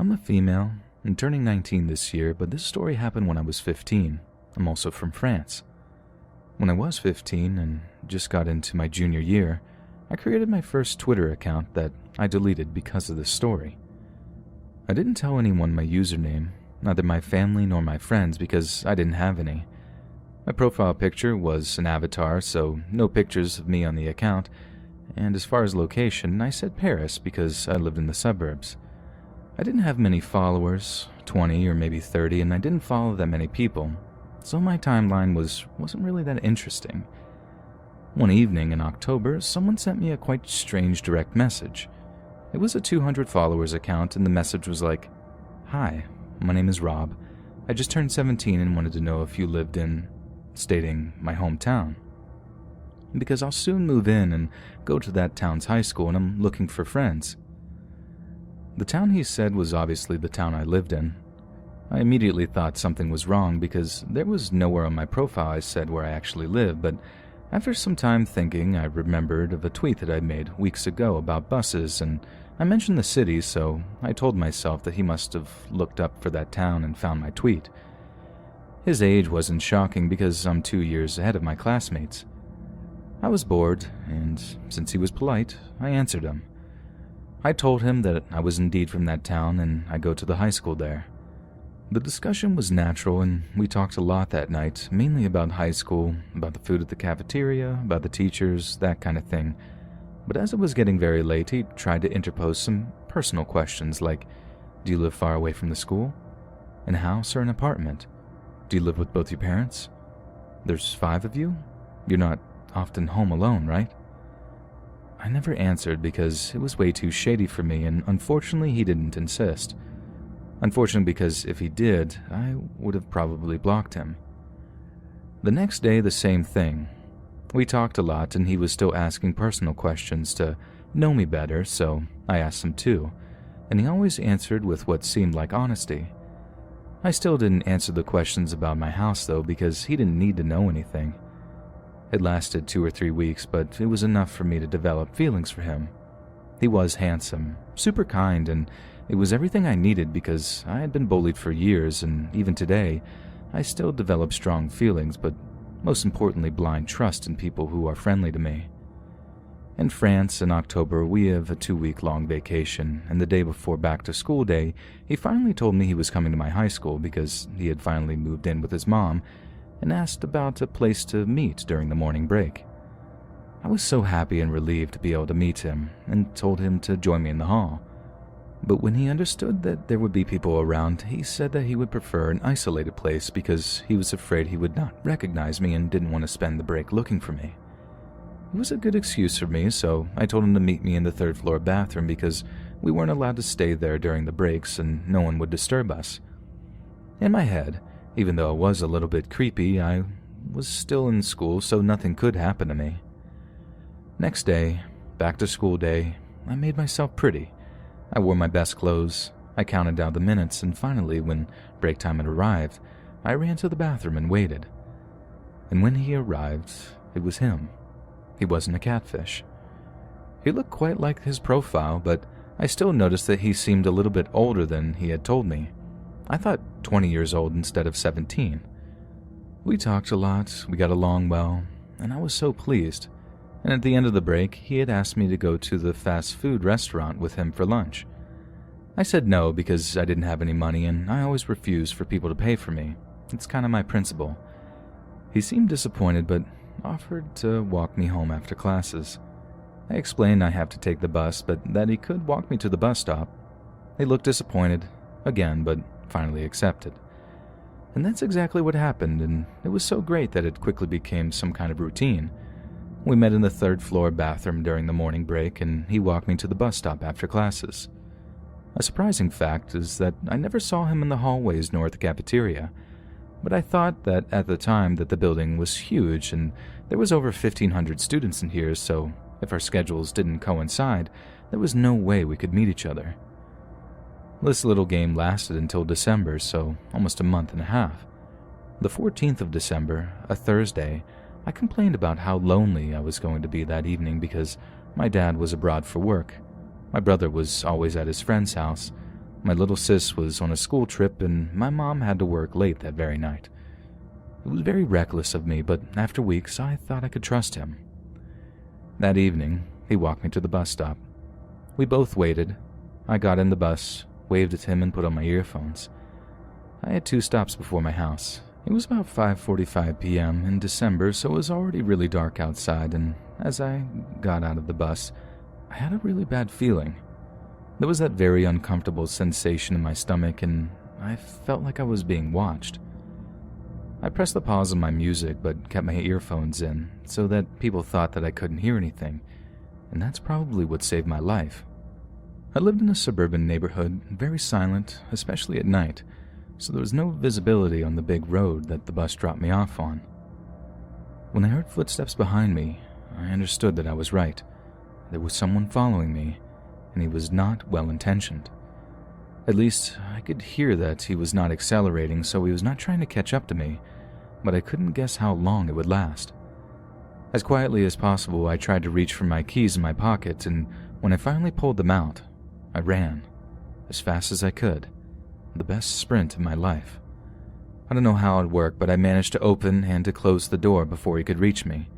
I'm a female. I'm turning 19 this year, but this story happened when I was 15. I'm also from France. When I was 15 and just got into my junior year, I created my first Twitter account that I deleted because of this story. I didn't tell anyone my username, neither my family nor my friends, because I didn't have any. My profile picture was an avatar, so no pictures of me on the account, and as far as location, I said Paris because I lived in the suburbs. I didn't have many followers, 20 or maybe 30, and I didn't follow that many people, so my timeline wasn't really that interesting. One evening in October, someone sent me a quite strange direct message. It was a 200 followers account, and the message was like, "Hi, my name is Rob. I just turned 17 and wanted to know if you lived in," stating my hometown. Because I'll soon move in and go to that town's high school, and I'm looking for friends. The town he said was obviously the town I lived in. I immediately thought something was wrong because there was nowhere on my profile I said where I actually lived, but after some time thinking, I remembered of a tweet that I made weeks ago about buses, and I mentioned the city, so I told myself that he must have looked up for that town and found my tweet. His age wasn't shocking because I'm 2 years ahead of my classmates. I was bored, and since he was polite, I answered him. I told him that I was indeed from that town and I go to the high school there. The discussion was natural, and we talked a lot that night, mainly about high school, about the food at the cafeteria, about the teachers, that kind of thing. But as it was getting very late, he tried to interpose some personal questions like, "Do you live far away from the school? In a house or an apartment? Do you live with both your parents? There's 5 of you? You're not often home alone, right?" I never answered because it was way too shady for me, and unfortunately he didn't insist. Unfortunately, because if he did, I would have probably blocked him. The next day, the same thing. We talked a lot, and he was still asking personal questions to know me better, so I asked him too, and he always answered with what seemed like honesty. I still didn't answer the questions about my house, though, because he didn't need to know anything. It lasted 2 or 3 weeks, but it was enough for me to develop feelings for him. He was handsome, super kind, and it was everything I needed because I had been bullied for years, and even today, I still develop strong feelings, but most importantly, blind trust in people who are friendly to me. In France, in October, we have a 2-week-long vacation, and the day before back-to-school day, he finally told me he was coming to my high school because he had finally moved in with his mom and asked about a place to meet during the morning break. I was so happy and relieved to be able to meet him and told him to join me in the hall. But when he understood that there would be people around, he said that he would prefer an isolated place because he was afraid he would not recognize me and didn't want to spend the break looking for me. It was a good excuse for me, so I told him to meet me in the 3rd-floor bathroom because we weren't allowed to stay there during the breaks and no one would disturb us. In my head, even though it was a little bit creepy, I was still in school, so nothing could happen to me. Next day, back to school day, I made myself pretty. I wore my best clothes, I counted down the minutes, and finally, when break time had arrived, I ran to the bathroom and waited. And when he arrived, it was him. He wasn't a catfish. He looked quite like his profile, but I still noticed that he seemed a little bit older than he had told me. I thought 20 years old instead of 17. We talked a lot, we got along well, and I was so pleased. And at the end of the break, he had asked me to go to the fast food restaurant with him for lunch. I said no because I didn't have any money and I always refuse for people to pay for me. It's kind of my principle. He seemed disappointed but offered to walk me home after classes. I explained I have to take the bus, but that he could walk me to the bus stop. He looked disappointed, again, but finally accepted. And that's exactly what happened, and it was so great that it quickly became some kind of routine. We met in the 3rd-floor bathroom during the morning break, and he walked me to the bus stop after classes. A surprising fact is that I never saw him in the hallways nor at the cafeteria, but I thought that at the time that the building was huge and there was over 1,500 students in here, so if our schedules didn't coincide, there was no way we could meet each other. This little game lasted until December, so almost a month and a half. The 14th of December, a Thursday, I complained about how lonely I was going to be that evening because my dad was abroad for work. My brother was always at his friend's house, My little sis was on a school trip and my mom had to work late that very night. It was very reckless of me, but after weeks I thought I could trust him. That evening, he walked me to the bus stop. We both waited. I got in the bus, waved at him and put on my earphones. I had 2 stops before my house. It was about 5:45 p.m. in December, so it was already really dark outside, and as I got out of the bus, I had a really bad feeling. There was that very uncomfortable sensation in my stomach, and I felt like I was being watched. I pressed the pause on my music, but kept my earphones in, so that people thought that I couldn't hear anything, and that's probably what saved my life. I lived in a suburban neighborhood, very silent, especially at night, so there was no visibility on the big road that the bus dropped me off on. When I heard footsteps behind me, I understood that I was right. There was someone following me, and he was not well-intentioned. At least, I could hear that he was not accelerating, so he was not trying to catch up to me, but I couldn't guess how long it would last. As quietly as possible, I tried to reach for my keys in my pocket, and when I finally pulled them out, I ran, as fast as I could, the best sprint of my life. I don't know how it worked, but I managed to open and to close the door before he could reach me.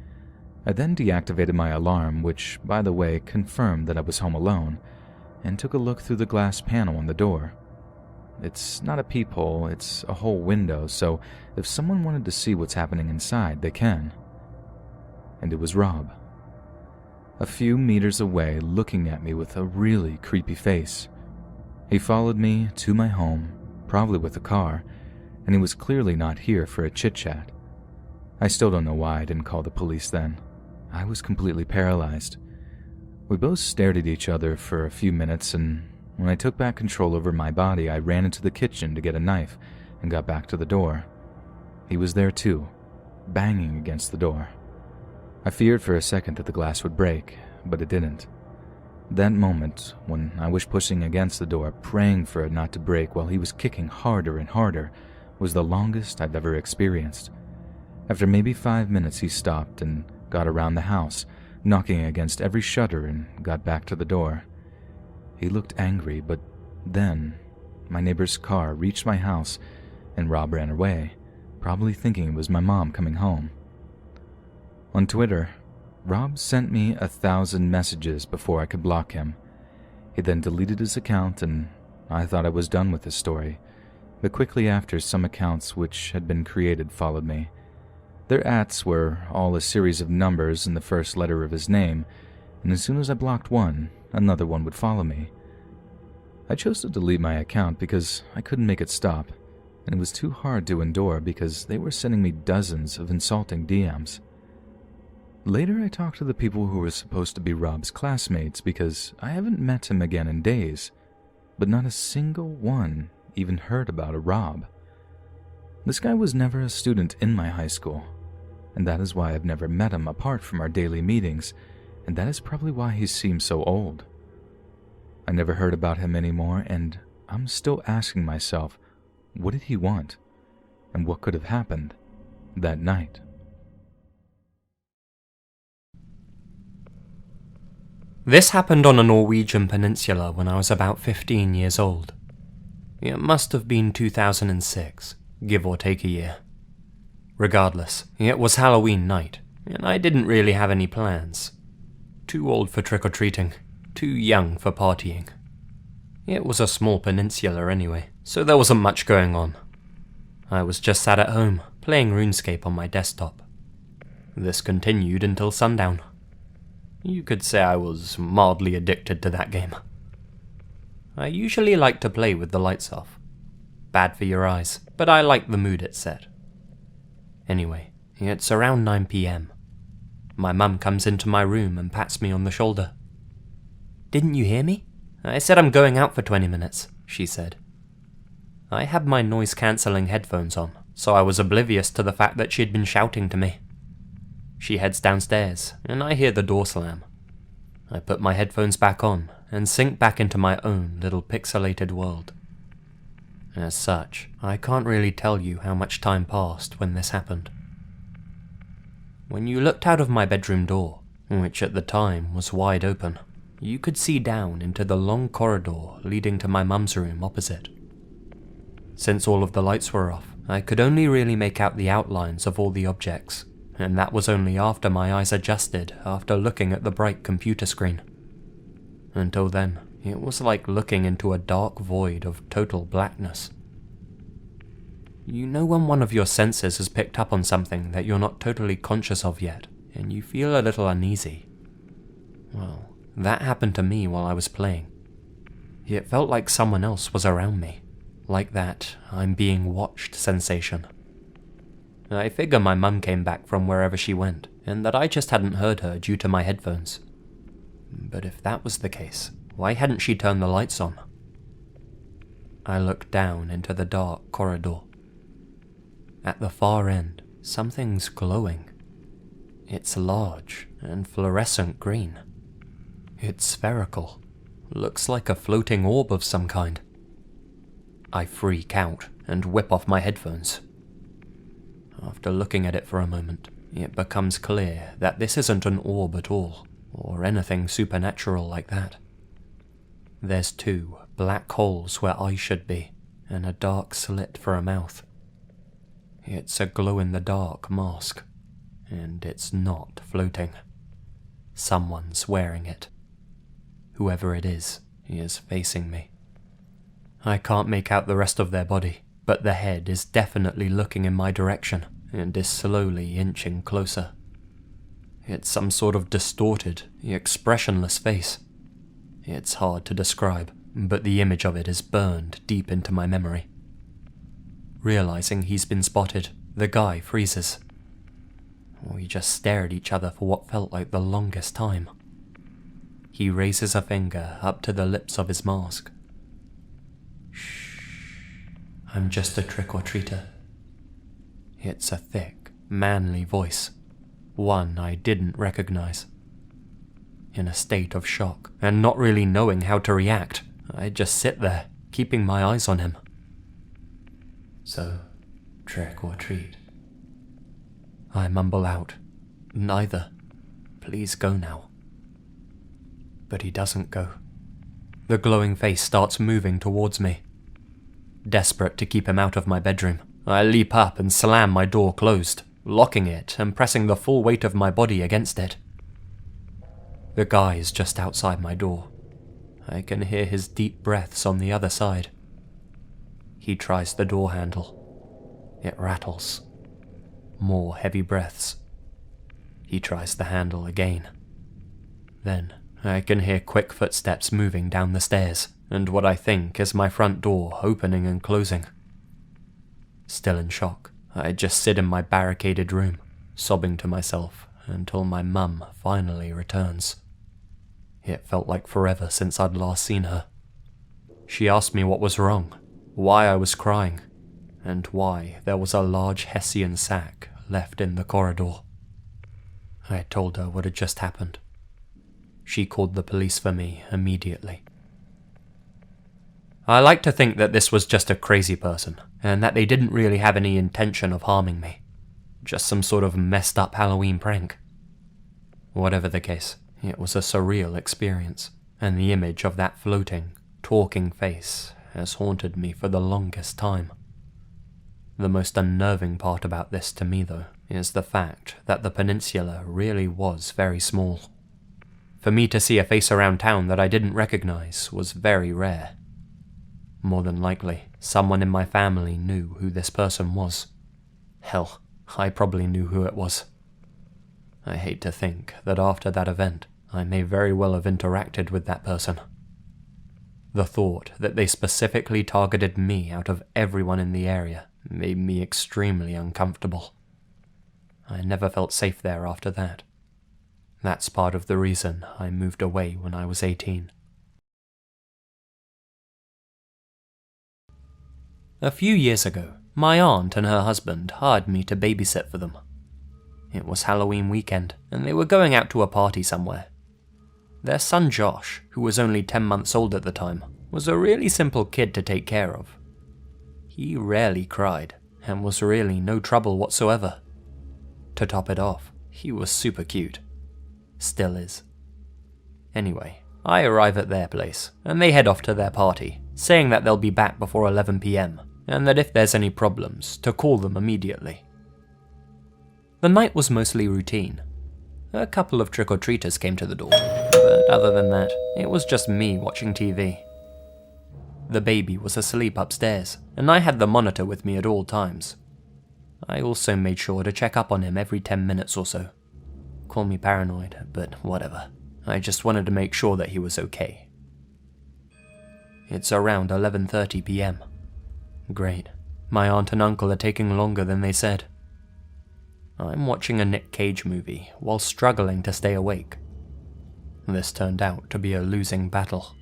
I then deactivated my alarm, which, by the way, confirmed that I was home alone, and took a look through the glass panel on the door. It's not a peephole, it's a whole window, so if someone wanted to see what's happening inside, they can. And it was Rob. A few meters away, looking at me with a really creepy face. He followed me to my home, probably with a car, and he was clearly not here for a chit-chat. I still don't know why I didn't call the police then. I was completely paralyzed. We both stared at each other for a few minutes, and when I took back control over my body, I ran into the kitchen to get a knife and got back to the door. He was there too, banging against the door. I feared for a second that the glass would break, but it didn't. That moment, when I was pushing against the door, praying for it not to break while he was kicking harder and harder, was the longest I've ever experienced. After maybe 5 minutes, he stopped and got around the house, knocking against every shutter, and got back to the door. He looked angry, but then my neighbor's car reached my house and Rob ran away, probably thinking it was my mom coming home. On Twitter, Rob sent me 1,000 messages before I could block him. He then deleted his account, and I thought I was done with his story, but quickly after, some accounts which had been created followed me. Their ats were all a series of numbers and the first letter of his name, and as soon as I blocked one, another one would follow me. I chose to delete my account because I couldn't make it stop, and it was too hard to endure because they were sending me dozens of insulting DMs. Later, I talked to the people who were supposed to be Rob's classmates because I haven't met him again in days, but not a single one even heard about a Rob. This guy was never a student in my high school, and that is why I've never met him apart from our daily meetings, and that is probably why he seems so old. I never heard about him anymore, and I'm still asking myself, what did he want, and what could have happened that night? This happened on a Norwegian peninsula when I was about 15 years old. It must have been 2006, give or take a year. Regardless, it was Halloween night, and I didn't really have any plans. Too old for trick-or-treating, too young for partying. It was a small peninsula anyway, so there wasn't much going on. I was just sat at home, playing RuneScape on my desktop. This continued until sundown. You could say I was mildly addicted to that game. I usually like to play with the lights off. Bad for your eyes, but I like the mood it set. Anyway, it's around 9 PM. My mum comes into my room and pats me on the shoulder. "Didn't you hear me? I said I'm going out for 20 minutes, she said. I had my noise-cancelling headphones on, so I was oblivious to the fact that she'd been shouting to me. She heads downstairs, and I hear the door slam. I put my headphones back on and sink back into my own little pixelated world. As such, I can't really tell you how much time passed when this happened. When you looked out of my bedroom door, which at the time was wide open, you could see down into the long corridor leading to my mum's room opposite. Since all of the lights were off, I could only really make out the outlines of all the objects, and that was only after my eyes adjusted after looking at the bright computer screen. Until then, it was like looking into a dark void of total blackness. You know when one of your senses has picked up on something that you're not totally conscious of yet, and you feel a little uneasy? Well, that happened to me while I was playing. It felt like someone else was around me, like that I'm being watched sensation. I figure my mum came back from wherever she went, and that I just hadn't heard her due to my headphones. But if that was the case, why hadn't she turned the lights on? I looked down into the dark corridor. At the far end, something's glowing. It's large and fluorescent green. It's spherical. Looks like a floating orb of some kind. I freak out and whip off my headphones. After looking at it for a moment, it becomes clear that this isn't an orb at all, or anything supernatural like that. There's 2 black holes where eyes should be, and a dark slit for a mouth. It's a glow-in-the-dark mask, and it's not floating. Someone's wearing it. Whoever it is facing me. I can't make out the rest of their body, but the head is definitely looking in my direction and is slowly inching closer. It's some sort of distorted, expressionless face. It's hard to describe, but the image of it is burned deep into my memory. Realizing he's been spotted, the guy freezes. We just stare at each other for what felt like the longest time. He raises a finger up to the lips of his mask. Shh, I'm just a trick-or-treater. It's a thick, manly voice, one I didn't recognize. In a state of shock, and not really knowing how to react, I just sit there, keeping my eyes on him. So, trick or treat? I mumble out, neither. Please go now. But he doesn't go. The glowing face starts moving towards me. Desperate to keep him out of my bedroom, I leap up and slam my door closed, locking it and pressing the full weight of my body against it. The guy is just outside my door. I can hear his deep breaths on the other side. He tries the door handle. It rattles. More heavy breaths. He tries the handle again. Then I can hear quick footsteps moving down the stairs, and what I think is my front door opening and closing. Still in shock, I just sit in my barricaded room, sobbing to myself until my mum finally returns. It felt like forever since I'd last seen her. She asked me what was wrong, why I was crying, and why there was a large Hessian sack left in the corridor. I told her what had just happened. She called the police for me immediately. I like to think that this was just a crazy person, and that they didn't really have any intention of harming me. Just some sort of messed up Halloween prank. Whatever the case, it was a surreal experience, and the image of that floating, talking face has haunted me for the longest time. The most unnerving part about this to me, though, is the fact that the peninsula really was very small. For me to see a face around town that I didn't recognize was very rare. More than likely, someone in my family knew who this person was. Hell, I probably knew who it was. I hate to think that after that event, I may very well have interacted with that person. The thought that they specifically targeted me out of everyone in the area made me extremely uncomfortable. I never felt safe there after that. That's part of the reason I moved away when I was 18. A few years ago, my aunt and her husband hired me to babysit for them. It was Halloween weekend, and they were going out to a party somewhere. Their son Josh, who was only 10 months old at the time, was a really simple kid to take care of. He rarely cried, and was really no trouble whatsoever. To top it off, he was super cute. Still is. Anyway, I arrive at their place, and they head off to their party, saying that they'll be back before 11 PM, and that if there's any problems, to call them immediately. The night was mostly routine. A couple of trick-or-treaters came to the door, but other than that, it was just me watching TV. The baby was asleep upstairs, and I had the monitor with me at all times. I also made sure to check up on him every 10 minutes or so. Call me paranoid, but whatever. I just wanted to make sure that he was okay. It's around 11:30 PM. Great. My aunt and uncle are taking longer than they said. I'm watching a Nick Cage movie while struggling to stay awake. This turned out to be a losing battle.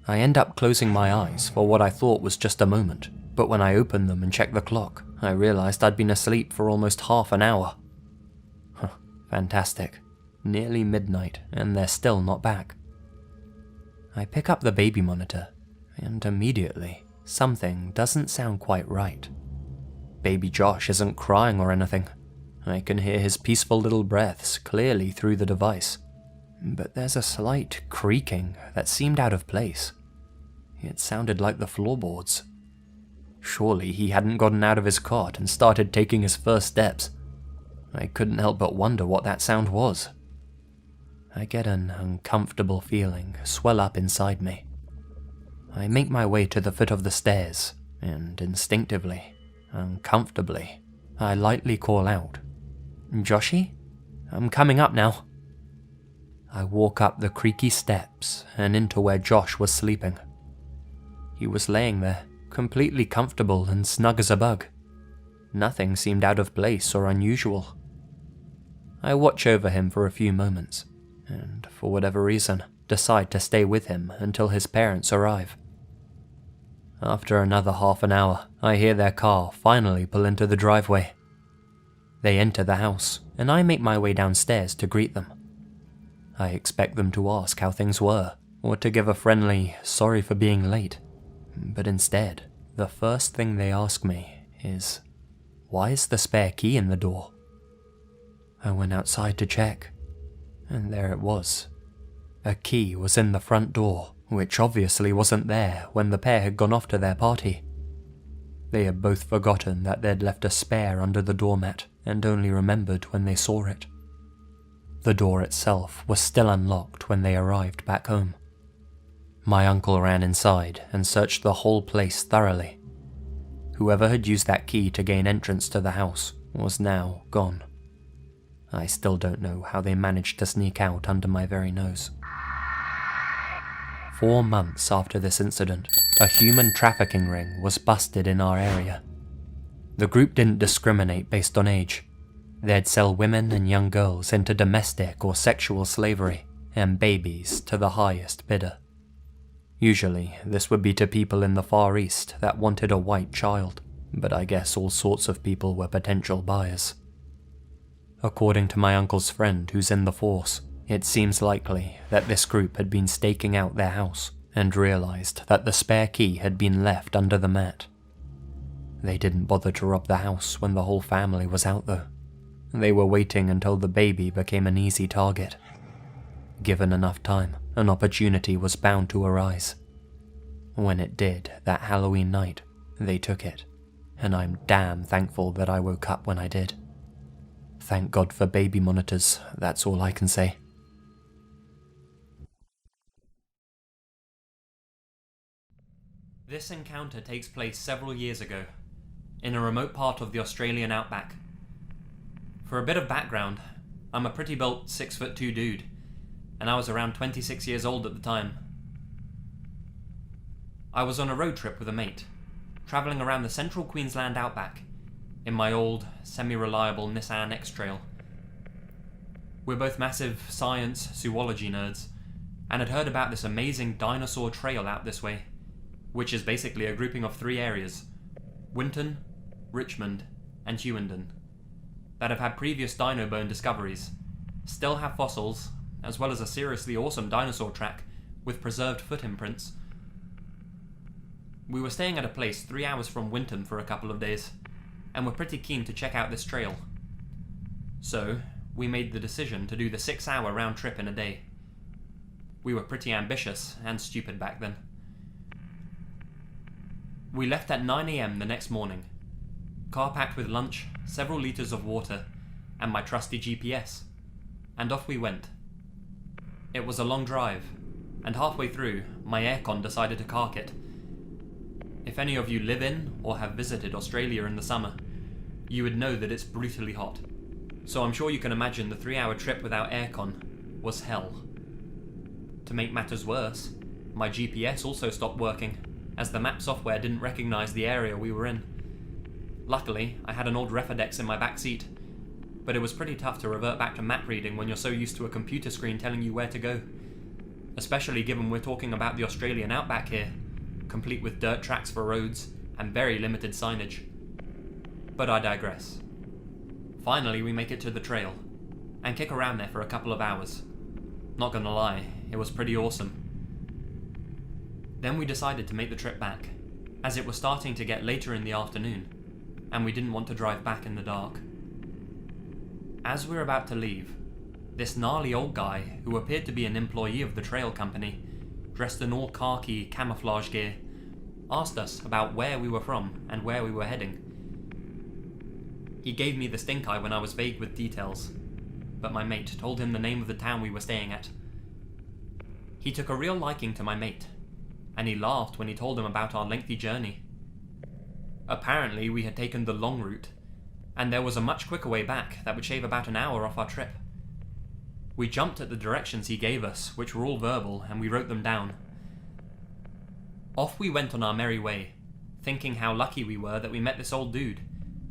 I end up closing my eyes for what I thought was just a moment, but when I opened them and checked the clock, I realized I'd been asleep for almost half an hour. Fantastic. Nearly midnight, and they're still not back. I pick up the baby monitor, and immediately, something doesn't sound quite right. Baby Josh isn't crying or anything. I can hear his peaceful little breaths clearly through the device, but there's a slight creaking that seemed out of place. It sounded like the floorboards. Surely he hadn't gotten out of his cot and started taking his first steps. I couldn't help but wonder what that sound was. I get an uncomfortable feeling swell up inside me. I make my way to the foot of the stairs, and instinctively, uncomfortably, I lightly call out, "Joshy? I'm coming up now." I walk up the creaky steps and into where Josh was sleeping. He was laying there, completely comfortable and snug as a bug. Nothing seemed out of place or unusual. I watch over him for a few moments, and for whatever reason, decide to stay with him until his parents arrive. After another half an hour, I hear their car finally pull into the driveway. They enter the house, and I make my way downstairs to greet them. I expect them to ask how things were, or to give a friendly sorry for being late, but instead, the first thing they ask me is, why is the spare key in the door? I went outside to check, and there it was. A key was in the front door, which obviously wasn't there when the pair had gone off to their party. They had both forgotten that they'd left a spare under the doormat and only remembered when they saw it. The door itself was still unlocked when they arrived back home. My uncle ran inside and searched the whole place thoroughly. Whoever had used that key to gain entrance to the house was now gone. I still don't know how they managed to sneak out under my very nose. 4 months after this incident, a human trafficking ring was busted in our area. The group didn't discriminate based on age. They'd sell women and young girls into domestic or sexual slavery, and babies to the highest bidder. Usually, this would be to people in the Far East that wanted a white child, but I guess all sorts of people were potential buyers. According to my uncle's friend who's in the force, it seems likely that this group had been staking out their house and realized that the spare key had been left under the mat. They didn't bother to rob the house when the whole family was out though. They were waiting until the baby became an easy target. Given enough time, an opportunity was bound to arise. When it did that Halloween night, they took it, and I'm damn thankful that I woke up when I did. Thank God for baby monitors, that's all I can say. This encounter takes place several years ago, in a remote part of the Australian Outback. For a bit of background, I'm a pretty built 6'2" dude, and I was around 26 years old at the time. I was on a road trip with a mate, travelling around the central Queensland Outback, in my old, semi-reliable Nissan X-Trail. We're both massive science, zoology nerds, and had heard about this amazing dinosaur trail out this way, which is basically a grouping of 3 areas, Winton, Richmond, and Hewenden, that have had previous dino bone discoveries, still have fossils, as well as a seriously awesome dinosaur track with preserved foot imprints. We were staying at a place 3 hours from Winton for a couple of days, and were pretty keen to check out this trail. So, we made the decision to do the 6-hour round trip in a day. We were pretty ambitious and stupid back then. We left at 9 AM the next morning. Car packed with lunch, several litres of water, and my trusty GPS. And off we went. It was a long drive, and halfway through, my aircon decided to cark it. If any of you live in or have visited Australia in the summer, you would know that it's brutally hot. So I'm sure you can imagine the 3-hour trip without aircon was hell. To make matters worse, my GPS also stopped working, as the map software didn't recognise the area we were in. Luckily, I had an old Refidex in my back seat, but it was pretty tough to revert back to map reading when you're so used to a computer screen telling you where to go. Especially given we're talking about the Australian Outback here, complete with dirt tracks for roads and very limited signage. But I digress. Finally, we make it to the trail, and kick around there for a couple of hours. Not gonna lie, it was pretty awesome. Then we decided to make the trip back, as it was starting to get later in the afternoon, and we didn't want to drive back in the dark. As we were about to leave, this gnarly old guy, who appeared to be an employee of the trail company, dressed in all khaki camouflage gear, asked us about where we were from and where we were heading. He gave me the stink eye when I was vague with details, but my mate told him the name of the town we were staying at. He took a real liking to my mate, and he laughed when he told him about our lengthy journey. Apparently we had taken the long route, and there was a much quicker way back that would shave about an hour off our trip. We jumped at the directions he gave us, which were all verbal, and we wrote them down. Off we went on our merry way, thinking how lucky we were that we met this old dude,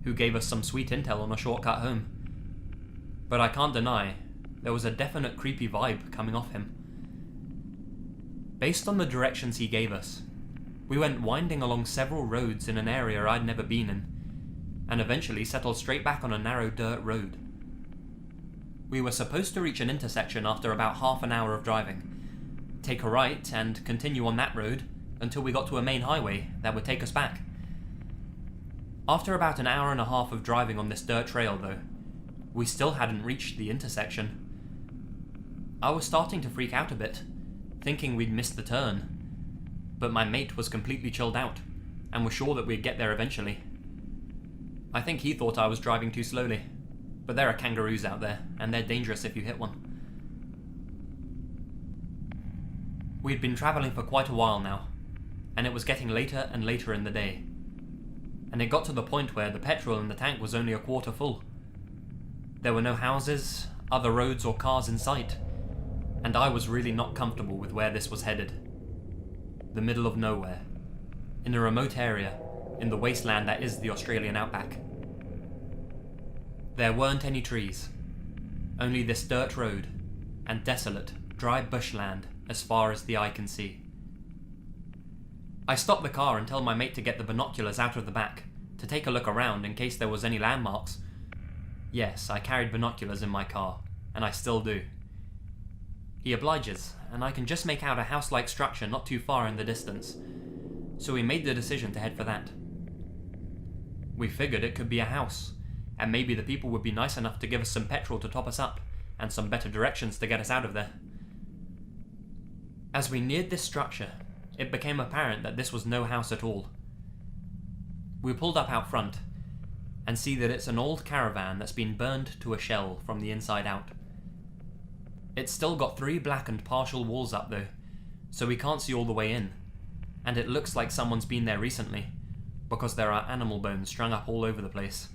who gave us some sweet intel on a shortcut home. But I can't deny, there was a definite creepy vibe coming off him. Based on the directions he gave us, we went winding along several roads in an area I'd never been in, and eventually settled straight back on a narrow dirt road. We were supposed to reach an intersection after about half an hour of driving, take a right and continue on that road until we got to a main highway that would take us back. After about an hour and a half of driving on this dirt trail though, we still hadn't reached the intersection. I was starting to freak out a bit, thinking we'd missed the turn, but my mate was completely chilled out and was sure that we'd get there eventually. I think he thought I was driving too slowly, but there are kangaroos out there, and they're dangerous if you hit one. We'd been travelling for quite a while now, and it was getting later and later in the day, and it got to the point where the petrol in the tank was only a quarter full. There were no houses, other roads or cars in sight, and I was really not comfortable with where this was headed. The middle of nowhere, in a remote area, in the wasteland that is the Australian Outback. There weren't any trees, only this dirt road, and desolate, dry bushland as far as the eye can see. I stopped the car and told my mate to get the binoculars out of the back, to take a look around in case there was any landmarks. Yes, I carried binoculars in my car, and I still do. He obliges, and I can just make out a house-like structure not too far in the distance, so we made the decision to head for that. We figured it could be a house, and maybe the people would be nice enough to give us some petrol to top us up, and some better directions to get us out of there. As we neared this structure, it became apparent that this was no house at all. We pulled up out front, and see that it's an old caravan that's been burned to a shell from the inside out. It's still got 3 blackened partial walls up though, so we can't see all the way in, and it looks like someone's been there recently, because there are animal bones strung up all over the place,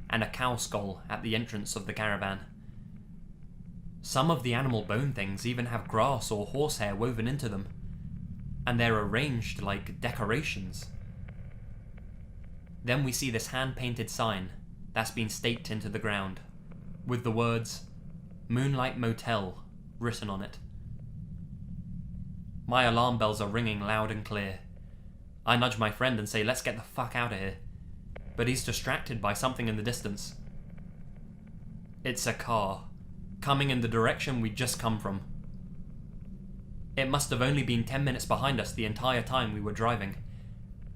and a cow skull at the entrance of the caravan. Some of the animal bone things even have grass or horsehair woven into them, and they're arranged like decorations. Then we see this hand-painted sign that's been staked into the ground, with the words, "Moonlight Motel," written on it. My alarm bells are ringing loud and clear. I nudge my friend and say, let's get the fuck out of here, but he's distracted by something in the distance. It's a car, coming in the direction we'd just come from. It must have only been 10 minutes behind us the entire time we were driving,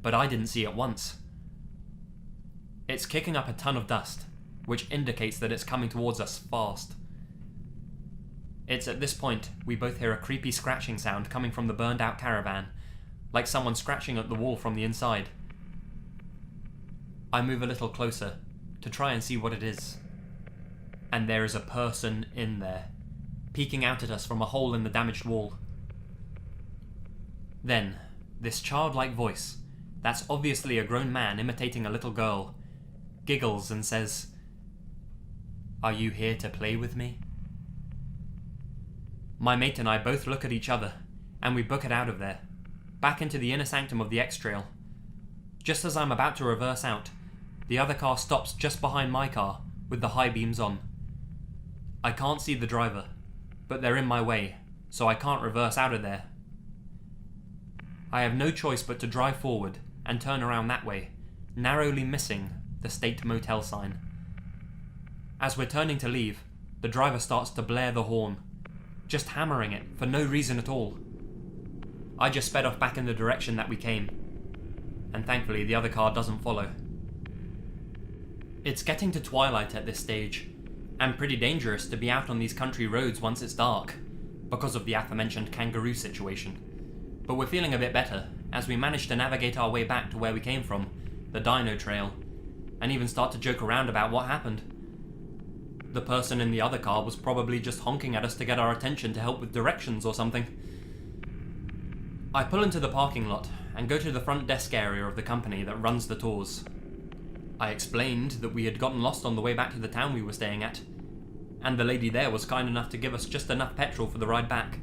but I didn't see it once. It's kicking up a ton of dust, which indicates that it's coming towards us fast. It's at this point we both hear a creepy scratching sound coming from the burned out caravan, like someone scratching at the wall from the inside. I move a little closer to try and see what it is. And there is a person in there, peeking out at us from a hole in the damaged wall. Then, this childlike voice, that's obviously a grown man imitating a little girl, giggles and says, "Are you here to play with me?" My mate and I both look at each other, and we book it out of there, back into the inner sanctum of the X-Trail. Just as I'm about to reverse out, the other car stops just behind my car, with the high beams on. I can't see the driver, but they're in my way, so I can't reverse out of there. I have no choice but to drive forward and turn around that way, narrowly missing the State Motel sign. As we're turning to leave, the driver starts to blare the horn, just hammering it for no reason at all. I just sped off back in the direction that we came, and thankfully the other car doesn't follow. It's getting to twilight at this stage, and pretty dangerous to be out on these country roads once it's dark, because of the aforementioned kangaroo situation. But we're feeling a bit better, as we manage to navigate our way back to where we came from, the Dino Trail, and even start to joke around about what happened. The person in the other car was probably just honking at us to get our attention to help with directions or something. I pull into the parking lot and go to the front desk area of the company that runs the tours. I explained that we had gotten lost on the way back to the town we were staying at, and the lady there was kind enough to give us just enough petrol for the ride back.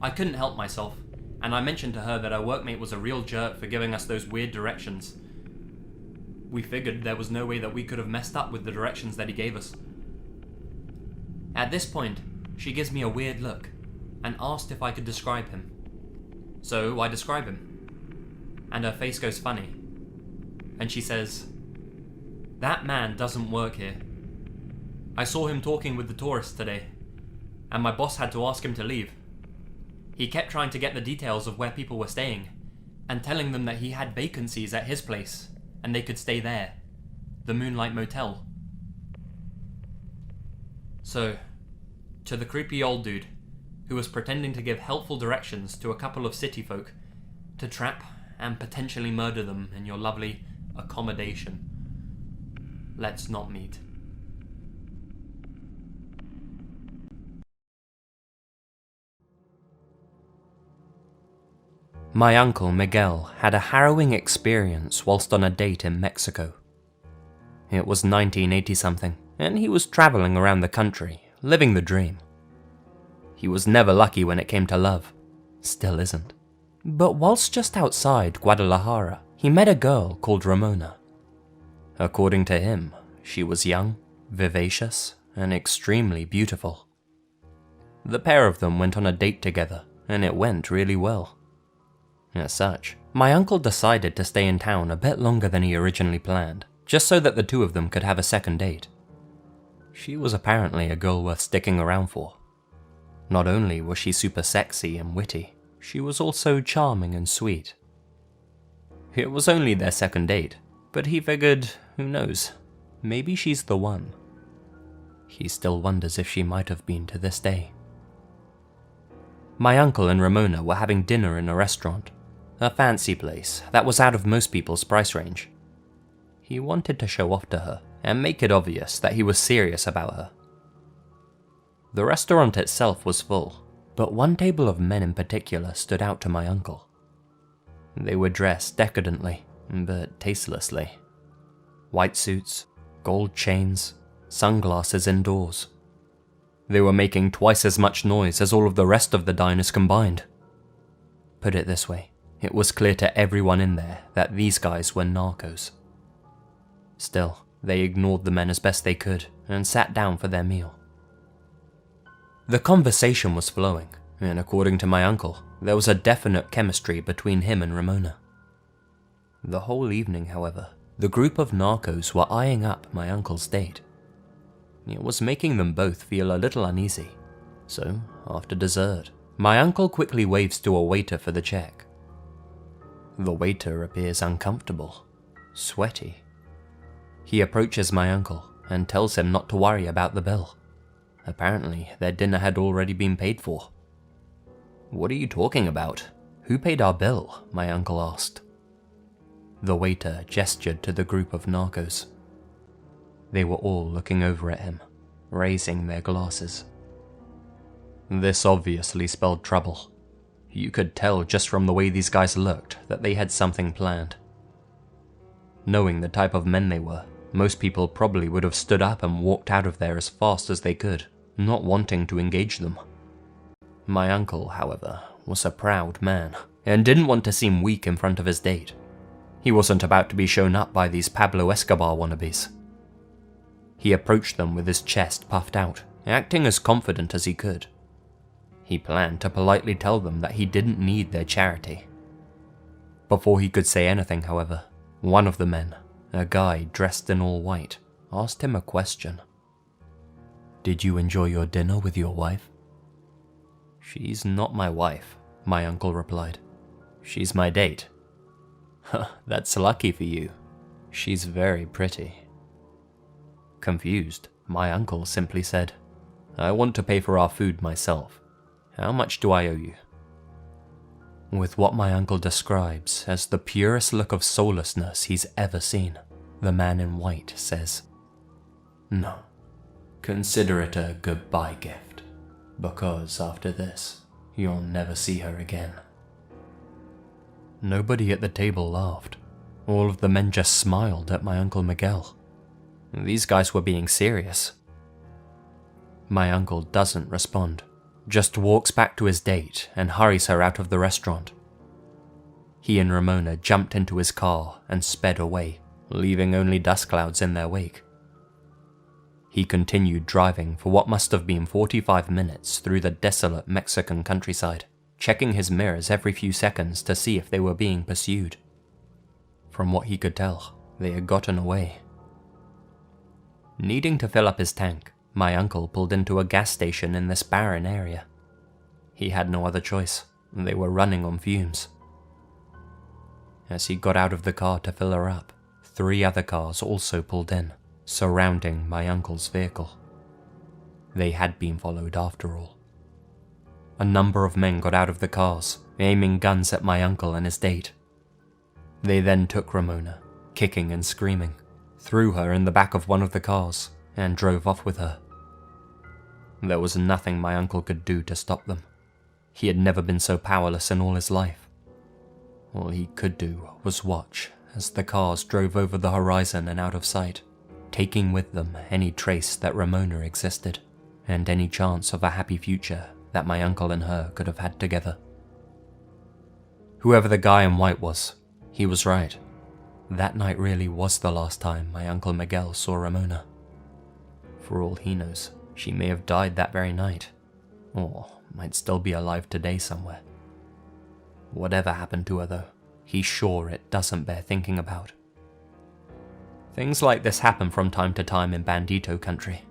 I couldn't help myself, and I mentioned to her that our workmate was a real jerk for giving us those weird directions. We figured there was no way that we could have messed up with the directions that he gave us. At this point, she gives me a weird look, and asked if I could describe him. So I describe him, and her face goes funny, and she says, "That man doesn't work here. I saw him talking with the tourists today, and my boss had to ask him to leave. He kept trying to get the details of where people were staying, and telling them that he had vacancies at his place, and they could stay there, the Moonlight Motel." So, to the creepy old dude, who was pretending to give helpful directions to a couple of city folk to trap and potentially murder them in your lovely accommodation, let's not meet. My uncle Miguel had a harrowing experience whilst on a date in Mexico. It was 1980-something, and he was travelling around the country, living the dream. He was never lucky when it came to love, still isn't. But whilst just outside Guadalajara, he met a girl called Ramona. According to him, she was young, vivacious, and extremely beautiful. The pair of them went on a date together, and it went really well. As such, my uncle decided to stay in town a bit longer than he originally planned, just so that the two of them could have a second date. She was apparently a girl worth sticking around for. Not only was she super sexy and witty, she was also charming and sweet. It was only their second date, but he figured, who knows, maybe she's the one. He still wonders if she might have been to this day. My uncle and Ramona were having dinner in a restaurant, a fancy place that was out of most people's price range. He wanted to show off to her and make it obvious that he was serious about her. The restaurant itself was full, but one table of men in particular stood out to my uncle. They were dressed decadently, but tastelessly. White suits, gold chains, sunglasses indoors. They were making twice as much noise as all of the rest of the diners combined. Put it this way, it was clear to everyone in there that these guys were narcos. Still, they ignored the men as best they could and sat down for their meal. The conversation was flowing, and according to my uncle, there was a definite chemistry between him and Ramona. The whole evening, however, the group of narcos were eyeing up my uncle's date. It was making them both feel a little uneasy, so after dessert, my uncle quickly waves to a waiter for the check. The waiter appears uncomfortable, sweaty. He approaches my uncle and tells him not to worry about the bill. Apparently, their dinner had already been paid for. "What are you talking about? Who paid our bill?" my uncle asked. The waiter gestured to the group of narcos. They were all looking over at him, raising their glasses. This obviously spelled trouble. You could tell just from the way these guys looked that they had something planned. Knowing the type of men they were, most people probably would have stood up and walked out of there as fast as they could, not wanting to engage them. My uncle, however, was a proud man, and didn't want to seem weak in front of his date. He wasn't about to be shown up by these Pablo Escobar wannabes. He approached them with his chest puffed out, acting as confident as he could. He planned to politely tell them that he didn't need their charity. Before he could say anything, however, one of the men, a guy dressed in all white, asked him a question. "Did you enjoy your dinner with your wife?" "She's not my wife," my uncle replied. "She's my date." "Huh, that's lucky for you. She's very pretty." Confused, my uncle simply said, "I want to pay for our food myself. How much do I owe you?" With what my uncle describes as the purest look of soullessness he's ever seen, the man in white says, "No, consider it a goodbye gift, because after this, you'll never see her again." Nobody at the table laughed. All of the men just smiled at my Uncle Miguel. These guys were being serious. My uncle doesn't respond, just walks back to his date and hurries her out of the restaurant. He and Ramona jumped into his car and sped away, leaving only dust clouds in their wake. He continued driving for what must have been 45 minutes through the desolate Mexican countryside, checking his mirrors every few seconds to see if they were being pursued. From what he could tell, they had gotten away. Needing to fill up his tank, my uncle pulled into a gas station in this barren area. He had no other choice. They were running on fumes. As he got out of the car to fill her up, 3 other cars also pulled in, surrounding my uncle's vehicle. They had been followed after all. A number of men got out of the cars, aiming guns at my uncle and his date. They then took Ramona, kicking and screaming, threw her in the back of one of the cars, and drove off with her. There was nothing my uncle could do to stop them. He had never been so powerless in all his life. All he could do was watch as the cars drove over the horizon and out of sight, taking with them any trace that Ramona existed, and any chance of a happy future that my uncle and her could have had together. Whoever the guy in white was, he was right. That night really was the last time my Uncle Miguel saw Ramona. For all he knows, she may have died that very night, or might still be alive today somewhere. Whatever happened to her though, he's sure it doesn't bear thinking about. Things like this happen from time to time in Bandito country.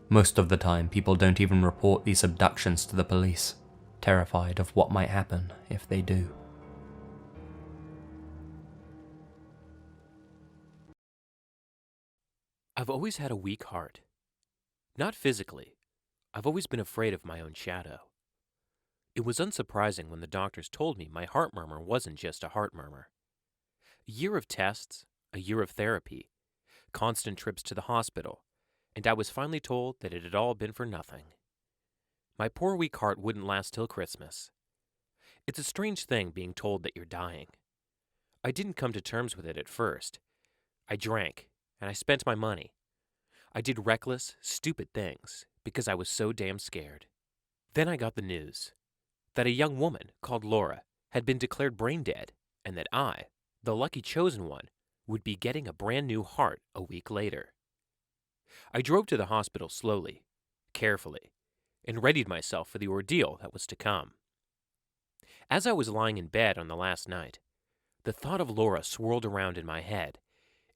Most of the time, people don't even report these abductions to the police, terrified of what might happen if they do. I've always had a weak heart. Not physically. I've always been afraid of my own shadow. It was unsurprising when the doctors told me my heart murmur wasn't just a heart murmur. A year of tests, a year of therapy, constant trips to the hospital, and I was finally told that it had all been for nothing. My poor weak heart wouldn't last till Christmas. It's a strange thing being told that you're dying. I didn't come to terms with it at first. I drank, and I spent my money. I did reckless, stupid things because I was so damn scared. Then I got the news that a young woman called Laura had been declared brain dead, and that I, the lucky chosen one, would be getting a brand new heart a week later. I drove to the hospital slowly, carefully, and readied myself for the ordeal that was to come. As I was lying in bed on the last night, the thought of Laura swirled around in my head,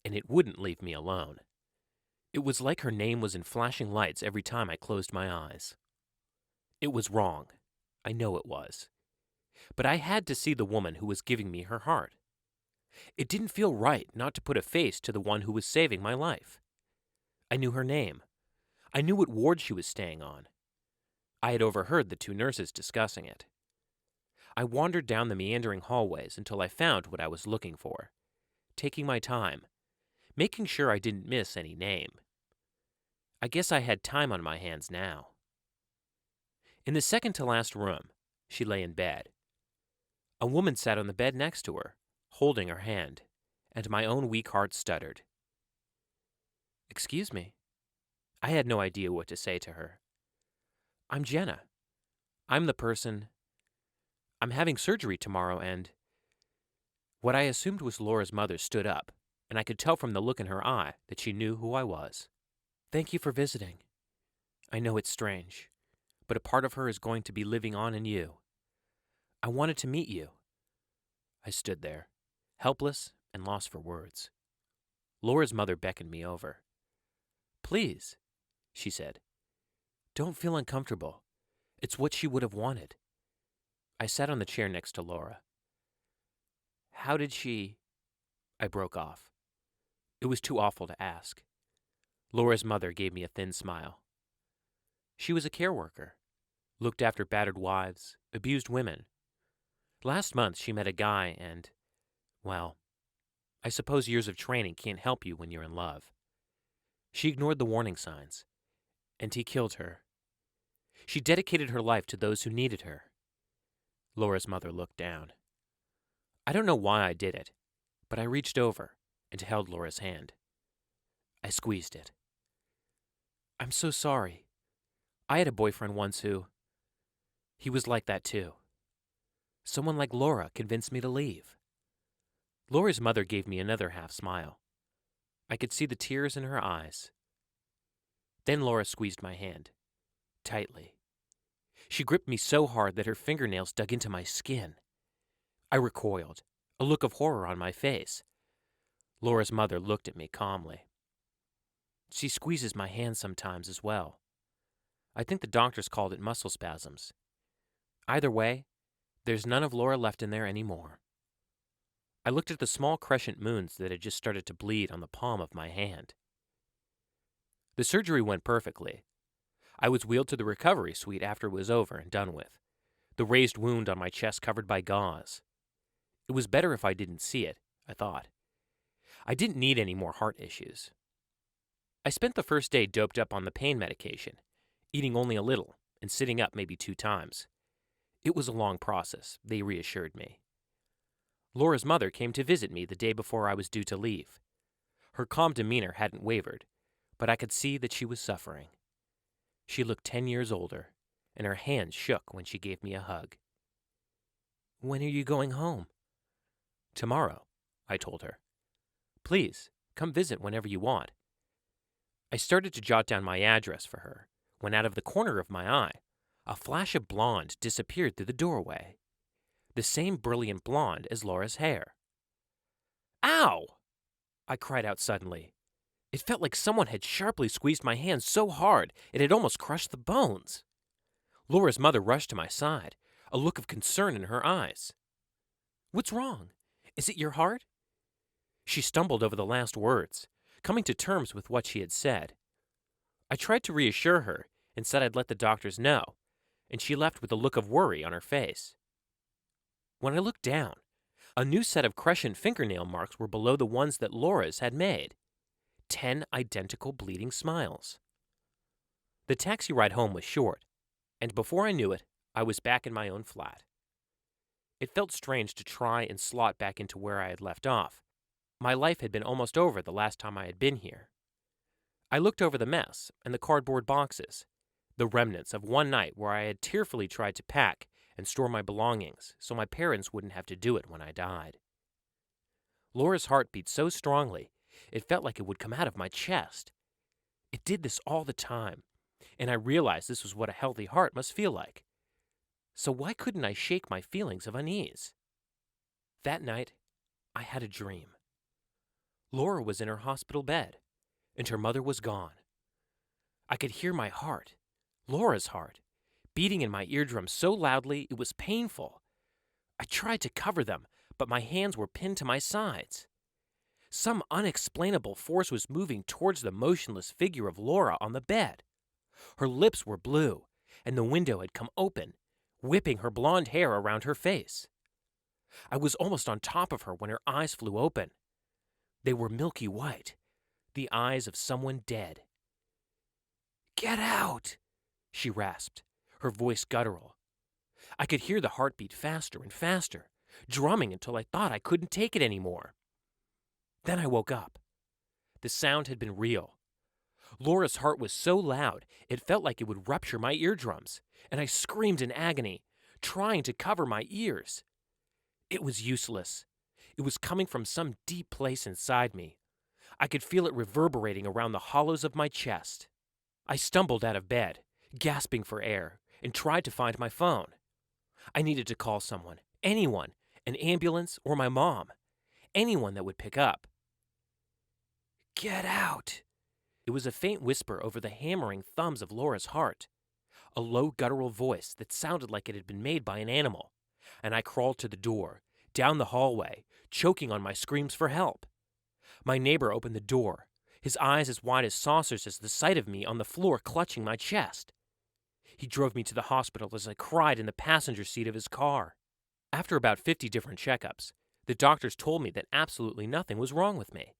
and it wouldn't leave me alone. It was like her name was in flashing lights every time I closed my eyes. It was wrong. I know it was. But I had to see the woman who was giving me her heart. It didn't feel right not to put a face to the one who was saving my life. I knew her name. I knew what ward she was staying on. I had overheard the two nurses discussing it. I wandered down the meandering hallways until I found what I was looking for, taking my time, making sure I didn't miss any name. I guess I had time on my hands now. In the second-to-last room, she lay in bed. A woman sat on the bed next to her, holding her hand, and my own weak heart stuttered. "Excuse me." I had no idea what to say to her. "I'm Jenna. I'm the person. I'm having surgery tomorrow and—" What I assumed was Laura's mother stood up, and I could tell from the look in her eye that she knew who I was. "Thank you for visiting. I know it's strange, but a part of her is going to be living on in you. I wanted to meet you." I stood there, helpless and lost for words. Laura's mother beckoned me over. "Please," she said. "Don't feel uncomfortable. It's what she would have wanted." I sat on the chair next to Laura. "How did she—" I broke off. It was too awful to ask. Laura's mother gave me a thin smile. "She was a care worker, looked after battered wives, abused women. Last month she met a guy and, well, I suppose years of training can't help you when you're in love. She ignored the warning signs, and he killed her. She dedicated her life to those who needed her." Laura's mother looked down. I don't know why I did it, but I reached over and held Laura's hand. I squeezed it. "I'm so sorry. I had a boyfriend once who— he was like that too. Someone like Laura convinced me to leave." Laura's mother gave me another half smile. I could see the tears in her eyes. Then Laura squeezed my hand, tightly. She gripped me so hard that her fingernails dug into my skin. I recoiled, a look of horror on my face. Laura's mother looked at me calmly. "She squeezes my hand sometimes as well. I think the doctors called it muscle spasms. Either way, there's none of Laura left in there anymore." I looked at the small crescent moons that had just started to bleed on the palm of my hand. The surgery went perfectly. I was wheeled to the recovery suite after it was over and done with, the raised wound on my chest covered by gauze. It was better if I didn't see it, I thought. I didn't need any more heart issues. I spent the first day doped up on the pain medication, eating only a little and sitting up maybe 2 times. It was a long process, they reassured me. Laura's mother came to visit me the day before I was due to leave. Her calm demeanor hadn't wavered, but I could see that she was suffering. She looked 10 years older, and her hands shook when she gave me a hug. "When are you going home?" "Tomorrow," I told her. "Please, come visit whenever you want." I started to jot down my address for her, when out of the corner of my eye, a flash of blonde disappeared through the doorway. The same brilliant blonde as Laura's hair. "Ow!" I cried out suddenly. It felt like someone had sharply squeezed my hand so hard it had almost crushed the bones. Laura's mother rushed to my side, a look of concern in her eyes. "What's wrong? Is it your heart?" She stumbled over the last words, coming to terms with what she had said. I tried to reassure her and said I'd let the doctors know, and she left with a look of worry on her face. When I looked down, a new set of crescent fingernail marks were below the ones that Laura's had made. 10 identical bleeding smiles. The taxi ride home was short, and before I knew it, I was back in my own flat. It felt strange to try and slot back into where I had left off. My life had been almost over the last time I had been here. I looked over the mess and the cardboard boxes, the remnants of one night where I had tearfully tried to pack and store my belongings so my parents wouldn't have to do it when I died. Laura's heart beat so strongly, it felt like it would come out of my chest. It did this all the time, and I realized this was what a healthy heart must feel like. So why couldn't I shake my feelings of unease? That night, I had a dream. Laura was in her hospital bed, and her mother was gone. I could hear my heart, Laura's heart, beating in my eardrum so loudly it was painful. I tried to cover them, but my hands were pinned to my sides. Some unexplainable force was moving towards the motionless figure of Laura on the bed. Her lips were blue, and the window had come open, whipping her blonde hair around her face. I was almost on top of her when her eyes flew open. They were milky white, the eyes of someone dead. "Get out!" she rasped, her voice guttural. I could hear the heartbeat faster and faster, drumming until I thought I couldn't take it anymore. Then I woke up. The sound had been real. Laura's heart was so loud it felt like it would rupture my eardrums, and I screamed in agony, trying to cover my ears. It was useless. It was coming from some deep place inside me. I could feel it reverberating around the hollows of my chest. I stumbled out of bed, gasping for air, and tried to find my phone. I needed to call someone, anyone, an ambulance or my mom, anyone that would pick up. "Get out!" It was a faint whisper over the hammering thumbs of Laura's heart, a low guttural voice that sounded like it had been made by an animal, and I crawled to the door, down the hallway, choking on my screams for help. My neighbor opened the door, his eyes as wide as saucers as the sight of me on the floor clutching my chest. He drove me to the hospital as I cried in the passenger seat of his car. After about 50 different checkups, the doctors told me that absolutely nothing was wrong with me.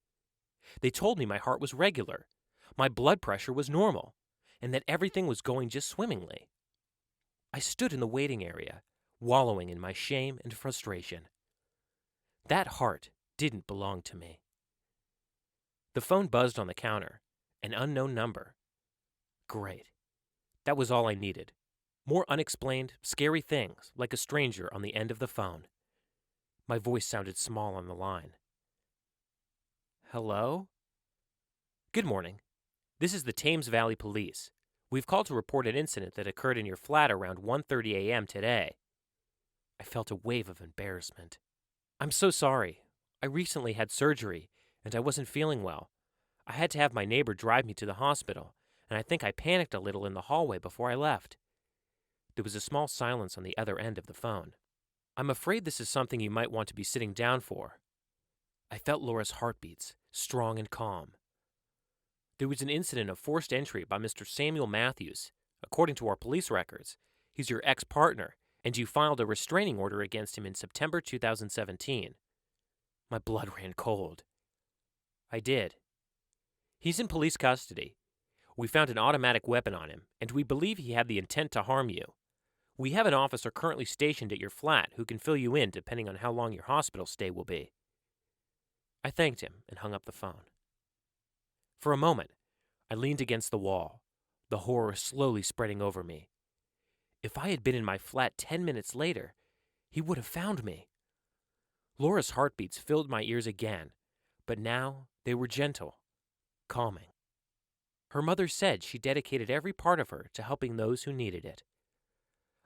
They told me my heart was regular, my blood pressure was normal, and that everything was going just swimmingly. I stood in the waiting area, wallowing in my shame and frustration. That heart didn't belong to me. The phone buzzed on the counter, an unknown number. Great. That was all I needed. More unexplained, scary things, like a stranger on the end of the phone. My voice sounded small on the line. "Hello?" "Good morning. This is the Thames Valley Police. We've called to report an incident that occurred in your flat around 1:30 a.m. today." I felt a wave of embarrassment. "I'm so sorry. I recently had surgery, and I wasn't feeling well. I had to have my neighbor drive me to the hospital, and I think I panicked a little in the hallway before I left." There was a small silence on the other end of the phone. "I'm afraid this is something you might want to be sitting down for." I felt Laura's heartbeats, strong and calm. "There was an incident of forced entry by Mr. Samuel Matthews. According to our police records, he's your ex-partner, and you filed a restraining order against him in September 2017. My blood ran cold. I did. "He's in police custody. We found an automatic weapon on him, and we believe he had the intent to harm you. We have an officer currently stationed at your flat who can fill you in depending on how long your hospital stay will be." I thanked him and hung up the phone. For a moment, I leaned against the wall, the horror slowly spreading over me. If I had been in my flat 10 minutes later, he would have found me. Laura's heartbeats filled my ears again, but now they were gentle, calming. Her mother said she dedicated every part of her to helping those who needed it.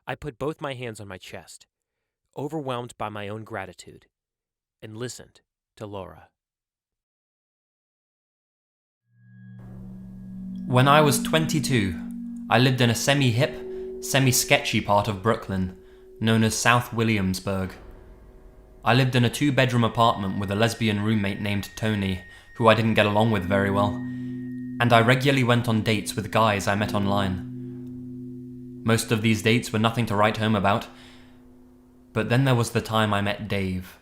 I put both my hands on my chest, overwhelmed by my own gratitude, and listened to Laura. When I was 22, I lived in a semi-hip, semi-sketchy part of Brooklyn, known as South Williamsburg. I lived in a 2-bedroom apartment with a lesbian roommate named Tony, who I didn't get along with very well, and I regularly went on dates with guys I met online. Most of these dates were nothing to write home about, but then there was the time I met Dave.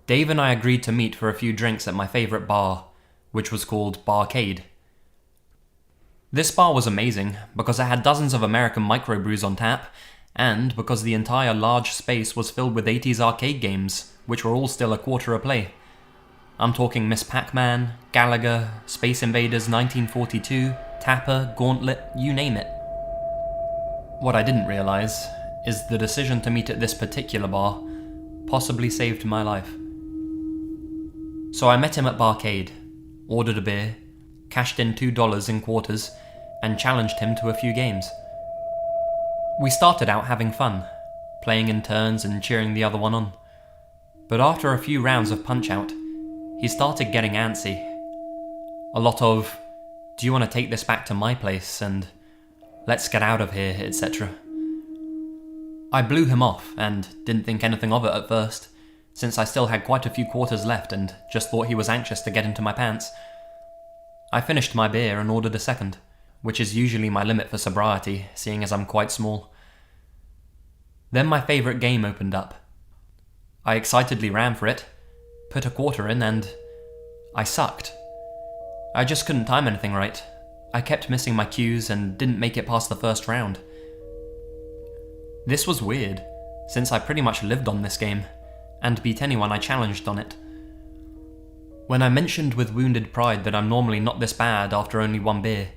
Dave and I agreed to meet for a few drinks at my favourite bar, which was called Barcade. This bar was amazing because it had dozens of American microbrews on tap, and because the entire large space was filled with 80s arcade games, which were all still $1 a play. I'm talking Miss Pac-Man, Galaga, Space Invaders 1942, Tapper, Gauntlet, you name it. What I didn't realise is the decision to meet at this particular bar possibly saved my life. So I met him at Barcade, ordered a beer, cashed in $2 in quarters, and challenged him to a few games. We started out having fun, playing in turns and cheering the other one on. But after a few rounds of Punch-Out, he started getting antsy. A lot of, "Do you want to take this back to my place?" and "Let's get out of here," etc. I blew him off and didn't think anything of it at first, since I still had quite a few quarters left and just thought he was anxious to get into my pants. I finished my beer and ordered a second, which is usually my limit for sobriety, seeing as I'm quite small. Then my favourite game opened up. I excitedly ran for it, put a quarter in, and I sucked. I just couldn't time anything right. I kept missing my cues and didn't make it past the first round. This was weird, since I pretty much lived on this game, and beat anyone I challenged on it. When I mentioned with wounded pride that I'm normally not this bad after only one beer,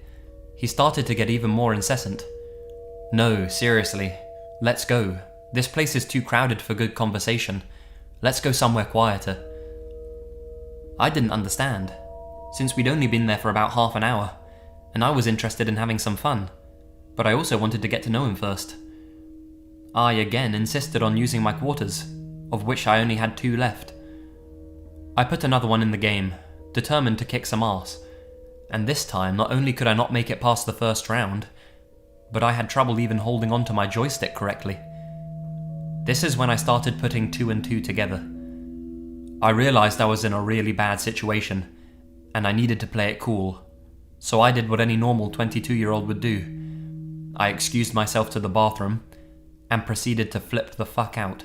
he started to get even more incessant. No, seriously, let's go. This place is too crowded for good conversation. Let's go somewhere quieter. I didn't understand, since we'd only been there for about half an hour, and I was interested in having some fun, but I also wanted to get to know him first. I again insisted on using my quarters, of which I only had 2 left. I put another one in the game, determined to kick some ass, and this time not only could I not make it past the first round, but I had trouble even holding onto my joystick correctly. This is when I started putting 2 and 2 together. I realised I was in a really bad situation, and I needed to play it cool, so I did what any normal 22-year-old would do. I excused myself to the bathroom, and proceeded to flip the fuck out.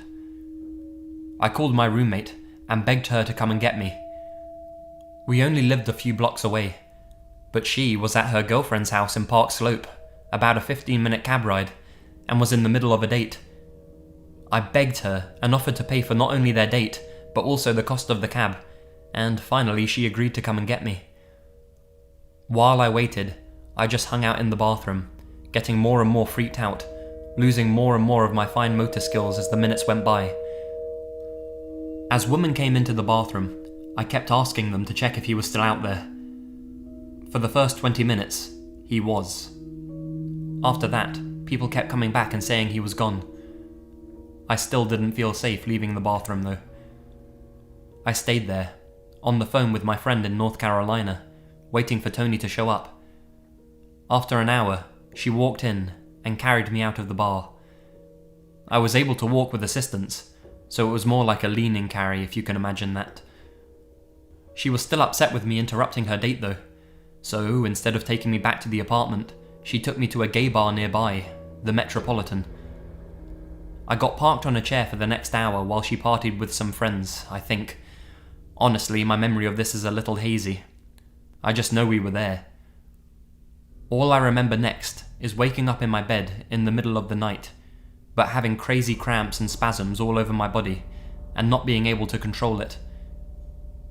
I called my roommate, and begged her to come and get me. We only lived a few blocks away, but she was at her girlfriend's house in Park Slope, about a 15-minute cab ride, and was in the middle of a date. I begged her and offered to pay for not only their date, but also the cost of the cab, and finally she agreed to come and get me. While I waited, I just hung out in the bathroom, getting more and more freaked out, losing more and more of my fine motor skills as the minutes went by. As women came into the bathroom, I kept asking them to check if he was still out there. For the first 20 minutes, he was. After that, people kept coming back and saying he was gone. I still didn't feel safe leaving the bathroom though. I stayed there, on the phone with my friend in North Carolina, waiting for Tony to show up. After an hour, she walked in and carried me out of the bar. I was able to walk with assistance, so it was more like a leaning carry if you can imagine that. She was still upset with me interrupting her date though, so instead of taking me back to the apartment, she took me to a gay bar nearby, the Metropolitan. I got parked on a chair for the next hour while she partied with some friends, I think. Honestly, my memory of this is a little hazy. I just know we were there. All I remember next is waking up in my bed in the middle of the night, but having crazy cramps and spasms all over my body, and not being able to control it.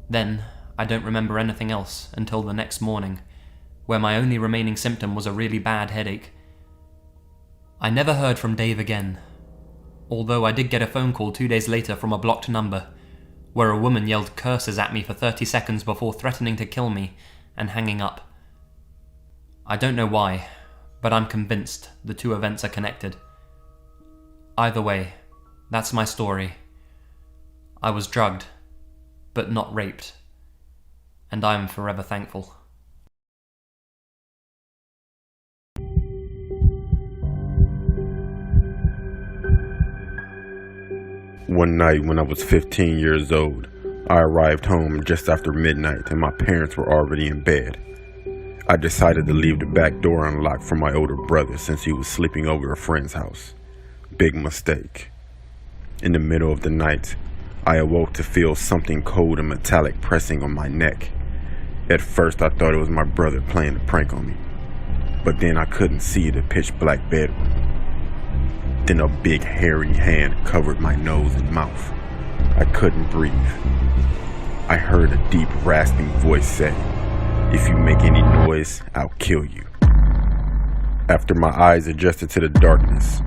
Then, I don't remember anything else until the next morning, where my only remaining symptom was a really bad headache. I never heard from Dave again, although I did get a phone call 2 days later from a blocked number, where a woman yelled curses at me for 30 seconds before threatening to kill me and hanging up. I don't know why, but I'm convinced the 2 events are connected. Either way, that's my story. I was drugged, but not raped, and I am forever thankful. One night when I was 15 years old, I arrived home just after midnight and my parents were already in bed. I decided to leave the back door unlocked for my older brother since he was sleeping over at a friend's house. Big mistake. In the middle of the night, I awoke to feel something cold and metallic pressing on my neck. At first I thought it was my brother playing a prank on me, but then I couldn't see the pitch black bedroom. Then a big hairy hand covered my nose and mouth. I couldn't breathe. I heard a deep rasping voice say, "If you make any noise, I'll kill you." After my eyes adjusted to the darkness,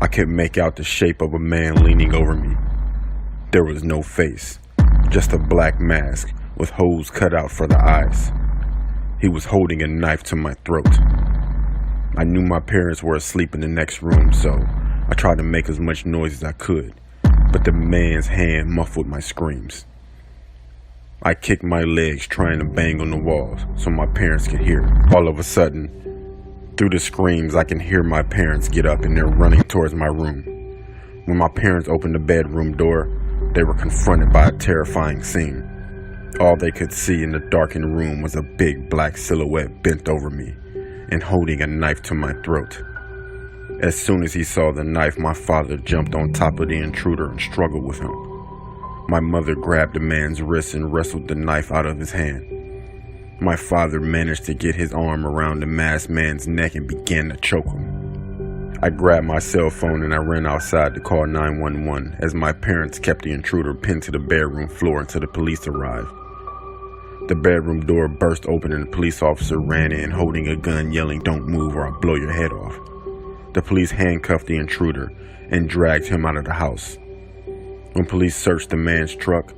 I could make out the shape of a man leaning over me. There was no face, just a black mask with holes cut out for the eyes. He was holding a knife to my throat. I knew my parents were asleep in the next room, so I tried to make as much noise as I could, but the man's hand muffled my screams. I kicked my legs trying to bang on the walls so my parents could hear. All of a sudden, through the screams, I can hear my parents get up and they're running towards my room. When my parents opened the bedroom door, they were confronted by a terrifying scene. All they could see in the darkened room was a big black silhouette bent over me, and holding a knife to my throat. As soon as he saw the knife, my father jumped on top of the intruder and struggled with him. My mother grabbed the man's wrist and wrestled the knife out of his hand. My father managed to get his arm around the masked man's neck and began to choke him. I grabbed my cell phone and I ran outside to call 911 as my parents kept the intruder pinned to the bedroom floor until the police arrived. The bedroom door burst open and the police officer ran in holding a gun, yelling, "Don't move or I'll blow your head off." The police handcuffed the intruder and dragged him out of the house. When police searched the man's truck,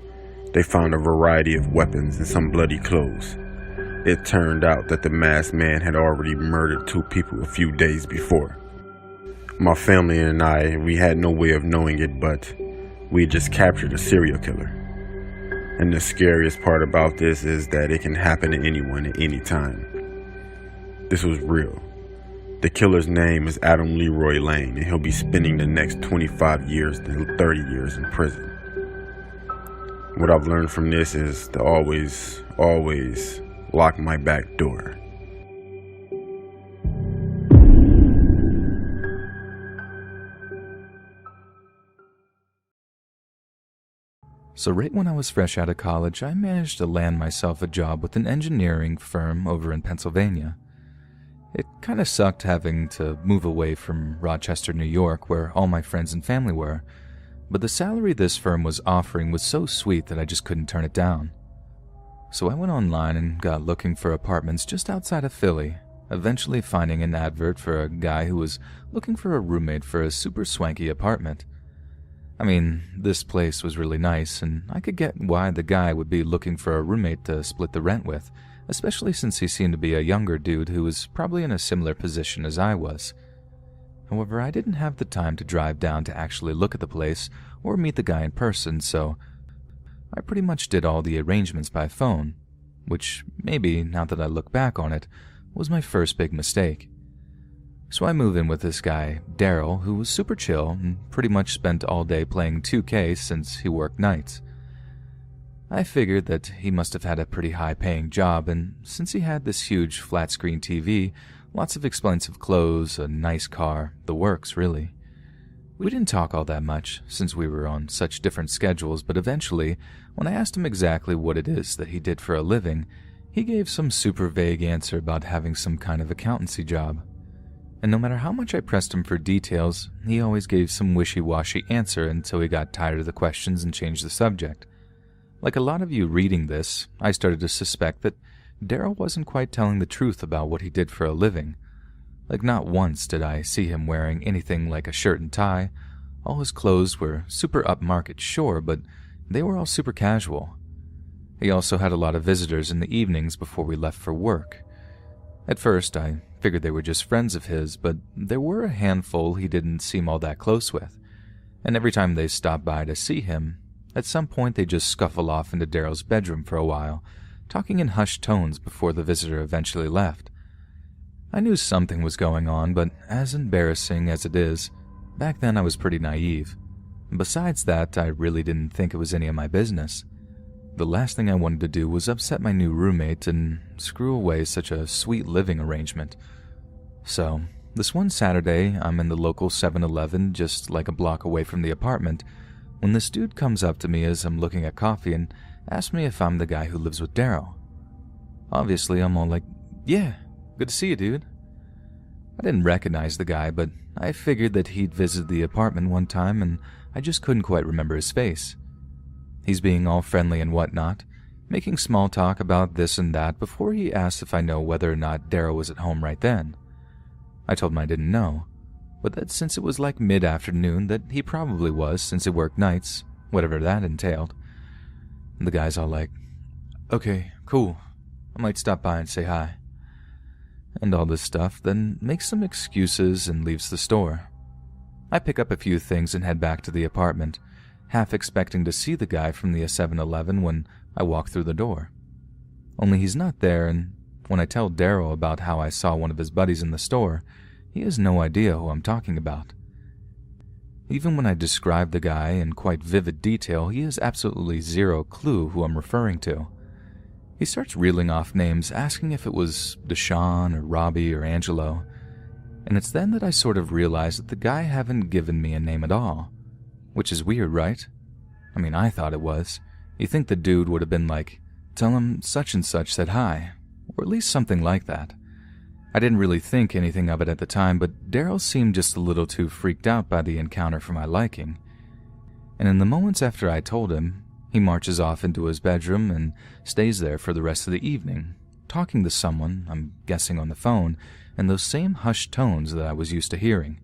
they found a variety of weapons and some bloody clothes. It turned out that the masked man had already murdered 2 people a few days before. My family and I, we had no way of knowing it, but we had just captured a serial killer. And the scariest part about this is that it can happen to anyone at any time. This was real. The killer's name is Adam Leroy Lane, and he'll be spending the next 25 years to 30 years in prison. What I've learned from this is to always lock my back door. So right when I was fresh out of college, I managed to land myself a job with an engineering firm over in Pennsylvania. It kind of sucked having to move away from Rochester, New York, where all my friends and family were, but the salary this firm was offering was so sweet that I just couldn't turn it down. So I went online and got looking for apartments just outside of Philly, eventually finding an advert for a guy who was looking for a roommate for a super swanky apartment. I mean, this place was really nice, and I could get why the guy would be looking for a roommate to split the rent with, especially since he seemed to be a younger dude who was probably in a similar position as I was. However, I didn't have the time to drive down to actually look at the place or meet the guy in person, so I pretty much did all the arrangements by phone, which maybe, now that I look back on it, was my first big mistake. So I moved in with this guy, Daryl, who was super chill and pretty much spent all day playing 2K since he worked nights. I figured that he must have had a pretty high-paying job, and since he had this huge flat-screen TV, lots of expensive clothes, a nice car, the works, really. We didn't talk all that much, since we were on such different schedules, but eventually, when I asked him exactly what it is that he did for a living, he gave some super vague answer about having some kind of accountancy job. And no matter how much I pressed him for details, he always gave some wishy-washy answer until he got tired of the questions and changed the subject. Like a lot of you reading this, I started to suspect that Daryl wasn't quite telling the truth about what he did for a living. Like not once did I see him wearing anything like a shirt and tie. All his clothes were super upmarket, sure, but they were all super casual. He also had a lot of visitors in the evenings before we left for work. At first, I figured they were just friends of his, but there were a handful he didn't seem all that close with. And every time they stopped by to see him, at some point they just scuffle off into Daryl's bedroom for a while, talking in hushed tones before the visitor eventually left. I knew something was going on, but as embarrassing as it is, back then I was pretty naive. Besides that, I really didn't think it was any of my business. The last thing I wanted to do was upset my new roommate and screw away such a sweet living arrangement. So, this one Saturday, I'm in the local 7-Eleven just like a block away from the apartment when this dude comes up to me as I'm looking at coffee and asks me if I'm the guy who lives with Daryl. Obviously, I'm all like, "Yeah, good to see you, dude." I didn't recognize the guy, but I figured that he'd visited the apartment one time and I just couldn't quite remember his face. He's being all friendly and whatnot, making small talk about this and that before he asked if I know whether or not Daryl was at home right then. I told him I didn't know, but that since it was like mid-afternoon that he probably was since he worked nights, whatever that entailed. And the guy's all like, "Okay, cool, I might stop by and say hi." And all this stuff, then makes some excuses and leaves the store. I pick up a few things and head back to the apartment, half expecting to see the guy from the 7-Eleven when I walk through the door. Only he's not there, and when I tell Daryl about how I saw one of his buddies in the store, he has no idea who I'm talking about. Even when I describe the guy in quite vivid detail, he has absolutely zero clue who I'm referring to. He starts reeling off names, asking if it was Deshaun or Robbie or Angelo, and it's then that I sort of realize that the guy hadn't given me a name at all, which is weird, right? I mean, I thought it was. You think the dude would have been like, tell him such and such said hi, or at least something like that. I didn't really think anything of it at the time, but Daryl seemed just a little too freaked out by the encounter for my liking. And in the moments after I told him, he marches off into his bedroom and stays there for the rest of the evening, talking to someone, I'm guessing on the phone, in those same hushed tones that I was used to hearing.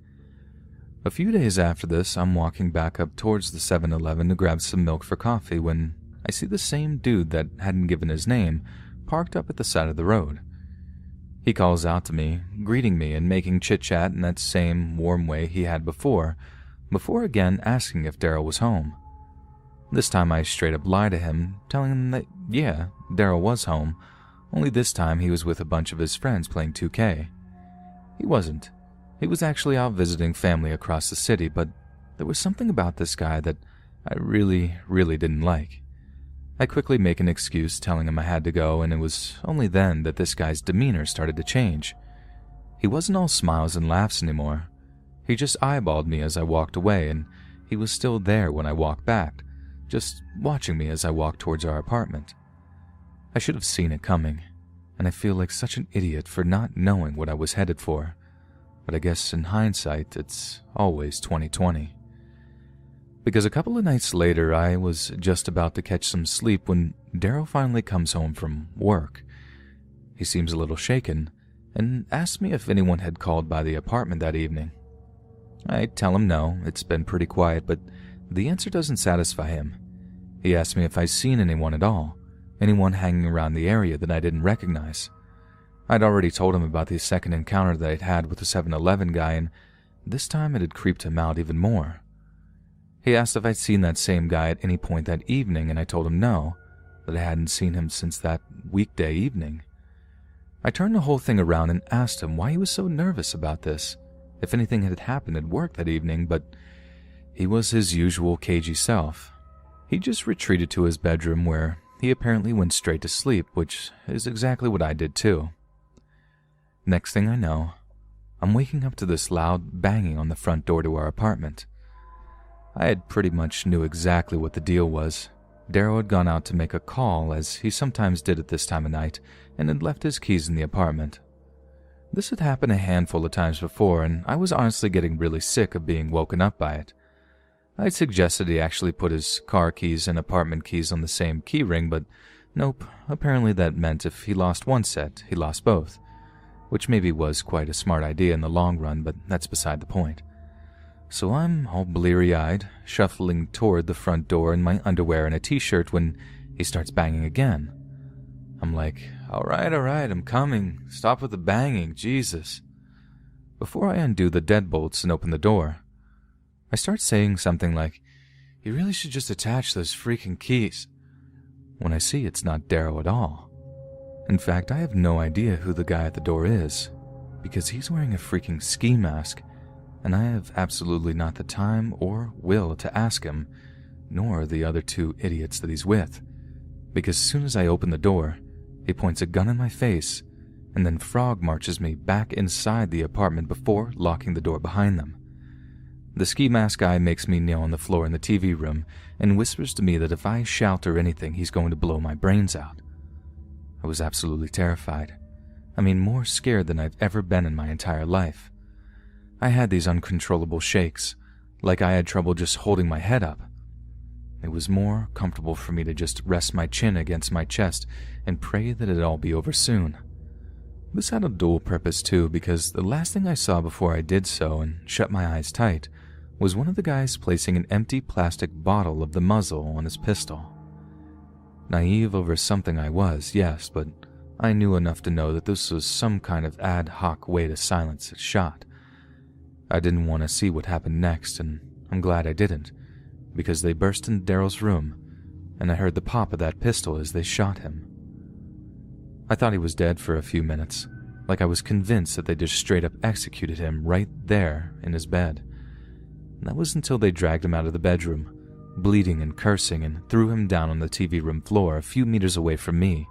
A few days after this, I'm walking back up towards the 7-Eleven to grab some milk for coffee when I see the same dude that hadn't given his name parked up at the side of the road. He calls out to me, greeting me and making chit-chat in that same warm way he had before again asking if Daryl was home. This time I straight up lie to him, telling him that, yeah, Daryl was home, only this time he was with a bunch of his friends playing 2K. He wasn't. He was actually out visiting family across the city, but there was something about this guy that I really didn't like. I quickly make an excuse telling him I had to go, and it was only then that this guy's demeanor started to change. He wasn't all smiles and laughs anymore. He just eyeballed me as I walked away, and he was still there when I walked back, just watching me as I walked towards our apartment. I should have seen it coming, and I feel like such an idiot for not knowing what I was headed for. But I guess in hindsight, it's always 2020. Because a couple of nights later, I was just about to catch some sleep when Daryl finally comes home from work. He seems a little shaken and asks me if anyone had called by the apartment that evening. I tell him no, it's been pretty quiet, but the answer doesn't satisfy him. He asks me if I'd seen anyone at all, anyone hanging around the area that I didn't recognize. I'd already told him about the second encounter that I'd had with the 7-Eleven guy, and this time it had creeped him out even more. He asked if I'd seen that same guy at any point that evening, and I told him no, that I hadn't seen him since that weekday evening. I turned the whole thing around and asked him why he was so nervous about this, if anything had happened at work that evening, but he was his usual cagey self. He just retreated to his bedroom where he apparently went straight to sleep, which is exactly what I did too. Next thing I know, I'm waking up to this loud banging on the front door to our apartment. I had pretty much knew exactly what the deal was. Daryl had gone out to make a call, as he sometimes did at this time of night, and had left his keys in the apartment. This had happened a handful of times before, and I was honestly getting really sick of being woken up by it. I had suggested he actually put his car keys and apartment keys on the same key ring, but nope, apparently that meant if he lost one set, he lost both, which maybe was quite a smart idea in the long run, but that's beside the point. So I'm all bleary-eyed, shuffling toward the front door in my underwear and a t-shirt when he starts banging again. I'm like, all right, I'm coming. Stop with the banging, Jesus. Before I undo the deadbolts and open the door, I start saying something like, you really should just attach those freaking keys, when I see it's not Daryl at all. In fact, I have no idea who the guy at the door is, because he's wearing a freaking ski mask, and I have absolutely not the time or will to ask him, nor the other two idiots that he's with, because as soon as I open the door, he points a gun in my face, and then frog marches me back inside the apartment before locking the door behind them. The ski mask guy makes me kneel on the floor in the TV room and whispers to me that if I shout or anything, he's going to blow my brains out. I was absolutely terrified. I mean, more scared than I've ever been in my entire life. I had these uncontrollable shakes, like I had trouble just holding my head up. It was more comfortable for me to just rest my chin against my chest and pray that it'd all be over soon. This had a dual purpose too, because the last thing I saw before I did so and shut my eyes tight was one of the guys placing an empty plastic bottle of the muzzle on his pistol. Naive over something I was, yes, but I knew enough to know that this was some kind of ad hoc way to silence a shot. I didn't want to see what happened next, and I'm glad I didn't, because they burst into Daryl's room, and I heard the pop of that pistol as they shot him. I thought he was dead for a few minutes, like I was convinced that they just straight up executed him right there in his bed. And that was until they dragged him out of the bedroom, bleeding and cursing, and threw him down on the TV room floor a few meters away from me.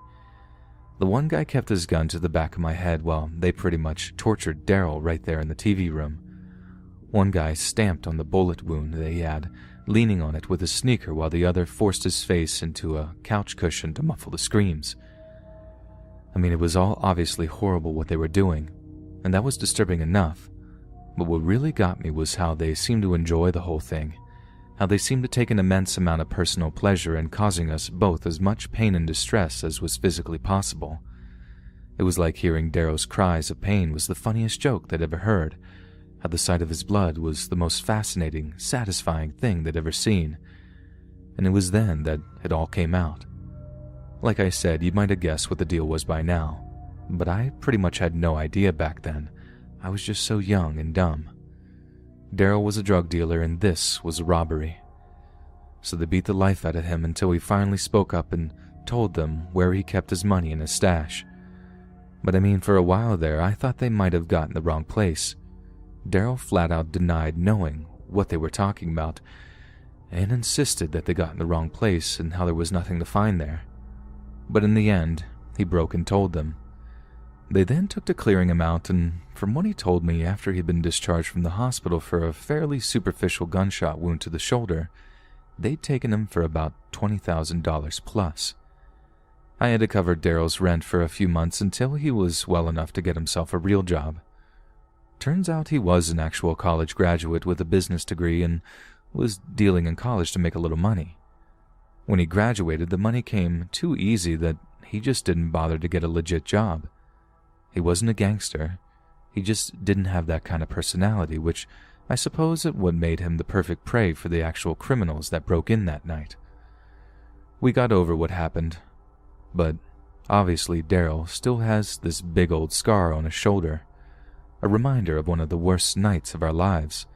The one guy kept his gun to the back of my head while they pretty much tortured Daryl right there in the TV room. One guy stamped on the bullet wound that he had, leaning on it with his sneaker, while the other forced his face into a couch cushion to muffle the screams. I mean, it was all obviously horrible what they were doing, and that was disturbing enough. But what really got me was how they seemed to enjoy the whole thing, how they seemed to take an immense amount of personal pleasure in causing us both as much pain and distress as was physically possible. It was like hearing Darrow's cries of pain was the funniest joke they'd ever heard, how the sight of his blood was the most fascinating, satisfying thing they'd ever seen. And it was then that it all came out. Like I said, you might have guessed what the deal was by now, but I pretty much had no idea back then. I was just so young and dumb. Darryl was a drug dealer and this was a robbery. So they beat the life out of him until he finally spoke up and told them where he kept his money in his stash. But I mean, for a while there, I thought they might have gotten the wrong place. Darryl flat out denied knowing what they were talking about and insisted that they got in the wrong place and how there was nothing to find there. But in the end, he broke and told them. They then took to clearing him out, and from what he told me, after he'd been discharged from the hospital for a fairly superficial gunshot wound to the shoulder, they'd taken him for about $20,000 plus. I had to cover Darryl's rent for a few months until he was well enough to get himself a real job. Turns out he was an actual college graduate with a business degree and was dealing in college to make a little money. When he graduated, the money came too easy that he just didn't bother to get a legit job. He wasn't a gangster. He just didn't have that kind of personality, which I suppose is what made him the perfect prey for the actual criminals that broke in that night. We got over what happened, but obviously Darryl still has this big old scar on his shoulder, a reminder of one of the worst nights of our lives,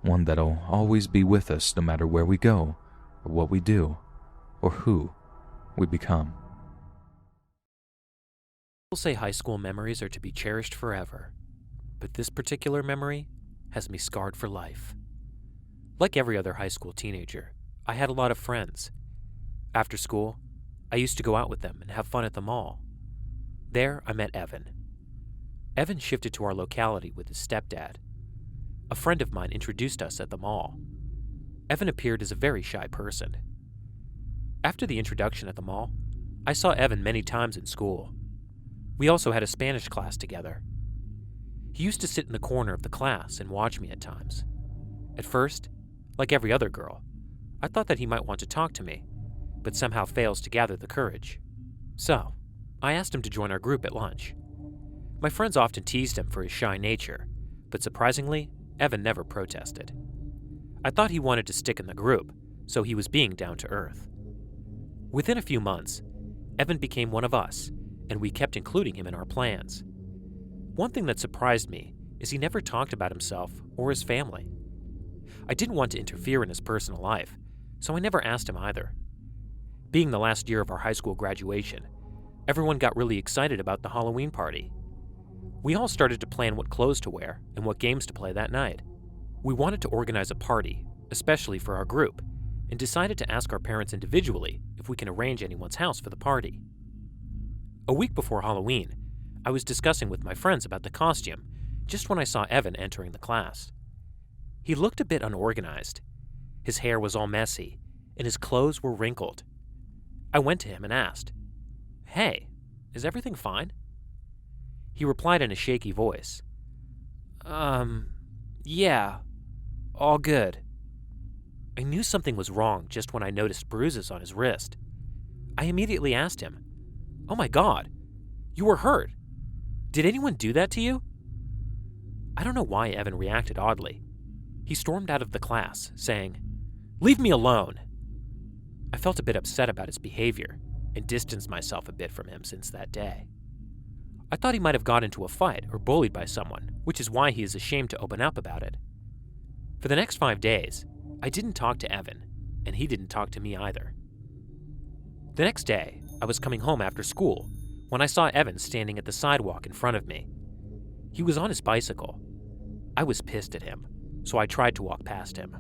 one that'll always be with us no matter where we go, or what we do, or who we become. People say high school memories are to be cherished forever, but this particular memory has me scarred for life. Like every other high school teenager, I had a lot of friends. After school, I used to go out with them and have fun at the mall. There, I met Evan. Evan shifted to our locality with his stepdad. A friend of mine introduced us at the mall. Evan appeared as a very shy person. After the introduction at the mall, I saw Evan many times in school. We also had a Spanish class together. He used to sit in the corner of the class and watch me at times. At first, like every other girl, I thought that he might want to talk to me, but somehow fails to gather the courage. So, I asked him to join our group at lunch. My friends often teased him for his shy nature, but surprisingly, Evan never protested. I thought he wanted to stick in the group, so he was being down to earth. Within a few months, Evan became one of us, and we kept including him in our plans. One thing that surprised me is he never talked about himself or his family. I didn't want to interfere in his personal life, so I never asked him either. Being the last year of our high school graduation, everyone got really excited about the Halloween party. We all started to plan what clothes to wear and what games to play that night. We wanted to organize a party, especially for our group, and decided to ask our parents individually if we can arrange anyone's house for the party. A week before Halloween, I was discussing with my friends about the costume just when I saw Evan entering the class. He looked a bit unorganized. His hair was all messy, and his clothes were wrinkled. I went to him and asked, "Hey, is everything fine?" He replied in a shaky voice, Yeah, all good." I knew something was wrong just when I noticed bruises on his wrist. I immediately asked him, "Oh my God, you were hurt. Did anyone do that to you?" I don't know why Evan reacted oddly. He stormed out of the class, saying, "Leave me alone." I felt a bit upset about his behavior and distanced myself a bit from him since that day. I thought he might have got into a fight or bullied by someone, which is why he is ashamed to open up about it. For the next 5 days, I didn't talk to Evan, and he didn't talk to me either. The next day, I was coming home after school when I saw Evan standing at the sidewalk in front of me. He was on his bicycle. I was pissed at him, so I tried to walk past him.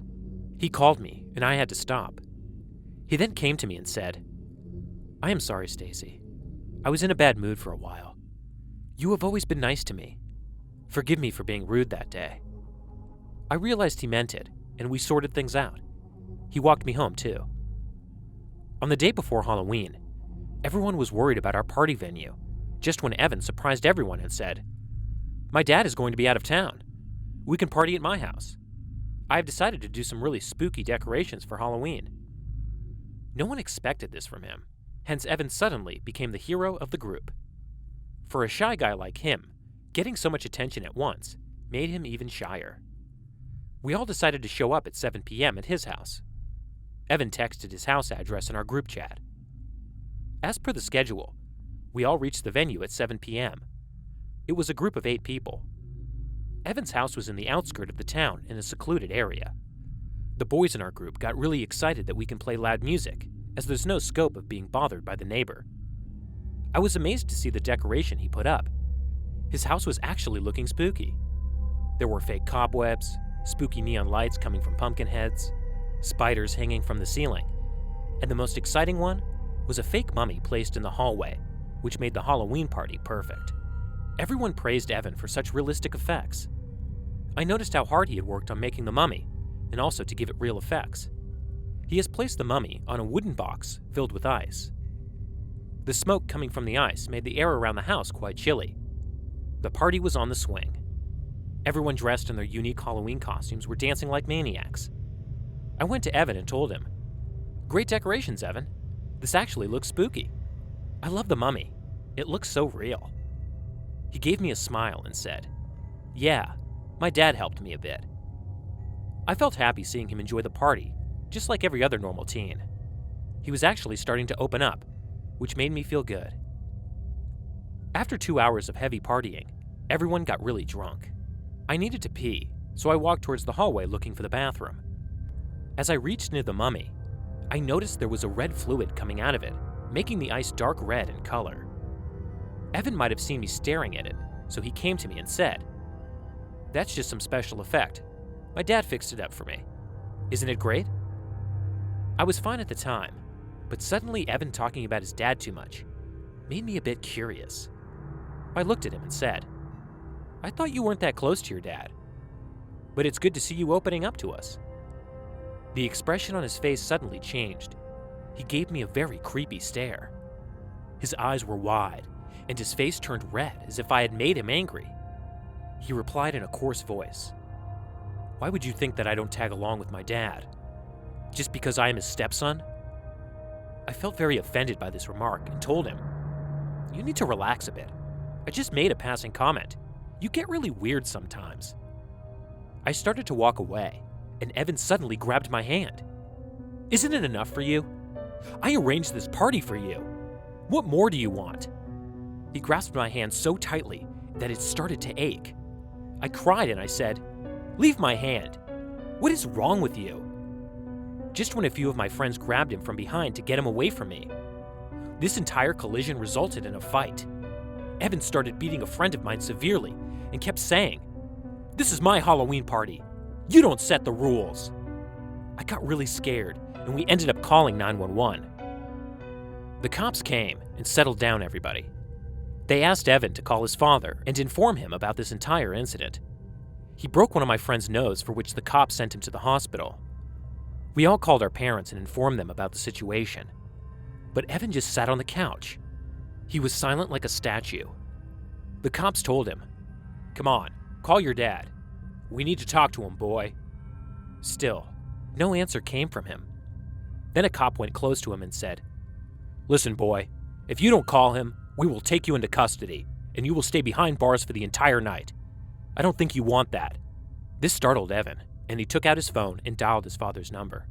He called me, and I had to stop. He then came to me and said, "I am sorry, Stacy. I was in a bad mood for a while. You have always been nice to me. Forgive me for being rude that day. I realized he meant it, and we sorted things out. He walked me home, too. On the day before Halloween, everyone was worried about our party venue, just when Evan surprised everyone and said, "My dad is going to be out of town. We can party at my house. I have decided to do some really spooky decorations for Halloween." No one expected this from him, hence Evan suddenly became the hero of the group. For a shy guy like him, getting so much attention at once made him even shyer. We all decided to show up at 7 p.m. at his house. Evan texted his house address in our group chat. As per the schedule, we all reached the venue at 7 p.m. It was a group of 8 people. Evan's house was in the outskirts of the town in a secluded area. The boys in our group got really excited that we can play loud music, as there's no scope of being bothered by the neighbor. I was amazed to see the decoration he put up. His house was actually looking spooky. There were fake cobwebs, spooky neon lights coming from pumpkin heads, spiders hanging from the ceiling, and the most exciting one was a fake mummy placed in the hallway, which made the Halloween party perfect. Everyone praised Evan for such realistic effects. I noticed how hard he had worked on making the mummy, and also to give it real effects. He has placed the mummy on a wooden box filled with ice. The smoke coming from the ice made the air around the house quite chilly. The party was on the swing. Everyone dressed in their unique Halloween costumes were dancing like maniacs. I went to Evan and told him, "Great decorations, Evan. This actually looks spooky. I love the mummy. It looks so real." He gave me a smile and said, "Yeah, my dad helped me a bit." I felt happy seeing him enjoy the party, just like every other normal teen. He was actually starting to open up, which made me feel good. After 2 hours of heavy partying, everyone got really drunk. I needed to pee, so I walked towards the hallway looking for the bathroom. As I reached near the mummy, I noticed there was a red fluid coming out of it, making the ice dark red in color. Evan might have seen me staring at it, so he came to me and said, "That's just some special effect. My dad fixed it up for me. Isn't it great?" I was fine at the time, but suddenly Evan talking about his dad too much made me a bit curious. I looked at him and said, "I thought you weren't that close to your dad, but it's good to see you opening up to us." The expression on his face suddenly changed. He gave me a very creepy stare. His eyes were wide, and his face turned red as if I had made him angry. He replied in a coarse voice, "Why would you think that I don't tag along with my dad? Just because I am his stepson?" I felt very offended by this remark and told him, "You need to relax a bit. I just made a passing comment. You get really weird sometimes." I started to walk away, and Evan suddenly grabbed my hand. "Isn't it enough for you? I arranged this party for you. What more do you want?" He grasped my hand so tightly that it started to ache. I cried and I said, "Leave my hand. What is wrong with you?" Just when a few of my friends grabbed him from behind to get him away from me. This entire collision resulted in a fight. Evan started beating a friend of mine severely and kept saying, "This is my Halloween party. You don't set the rules." I got really scared, and we ended up calling 911. The cops came and settled down everybody. They asked Evan to call his father and inform him about this entire incident. He broke one of my friend's nose, for which the cops sent him to the hospital. We all called our parents and informed them about the situation. But Evan just sat on the couch. He was silent like a statue. The cops told him, "Come on, call your dad. We need to talk to him, boy." Still, no answer came from him. Then a cop went close to him and said, "Listen, boy, if you don't call him, we will take you into custody, and you will stay behind bars for the entire night. I don't think you want that." This startled Evan, and he took out his phone and dialed his father's number.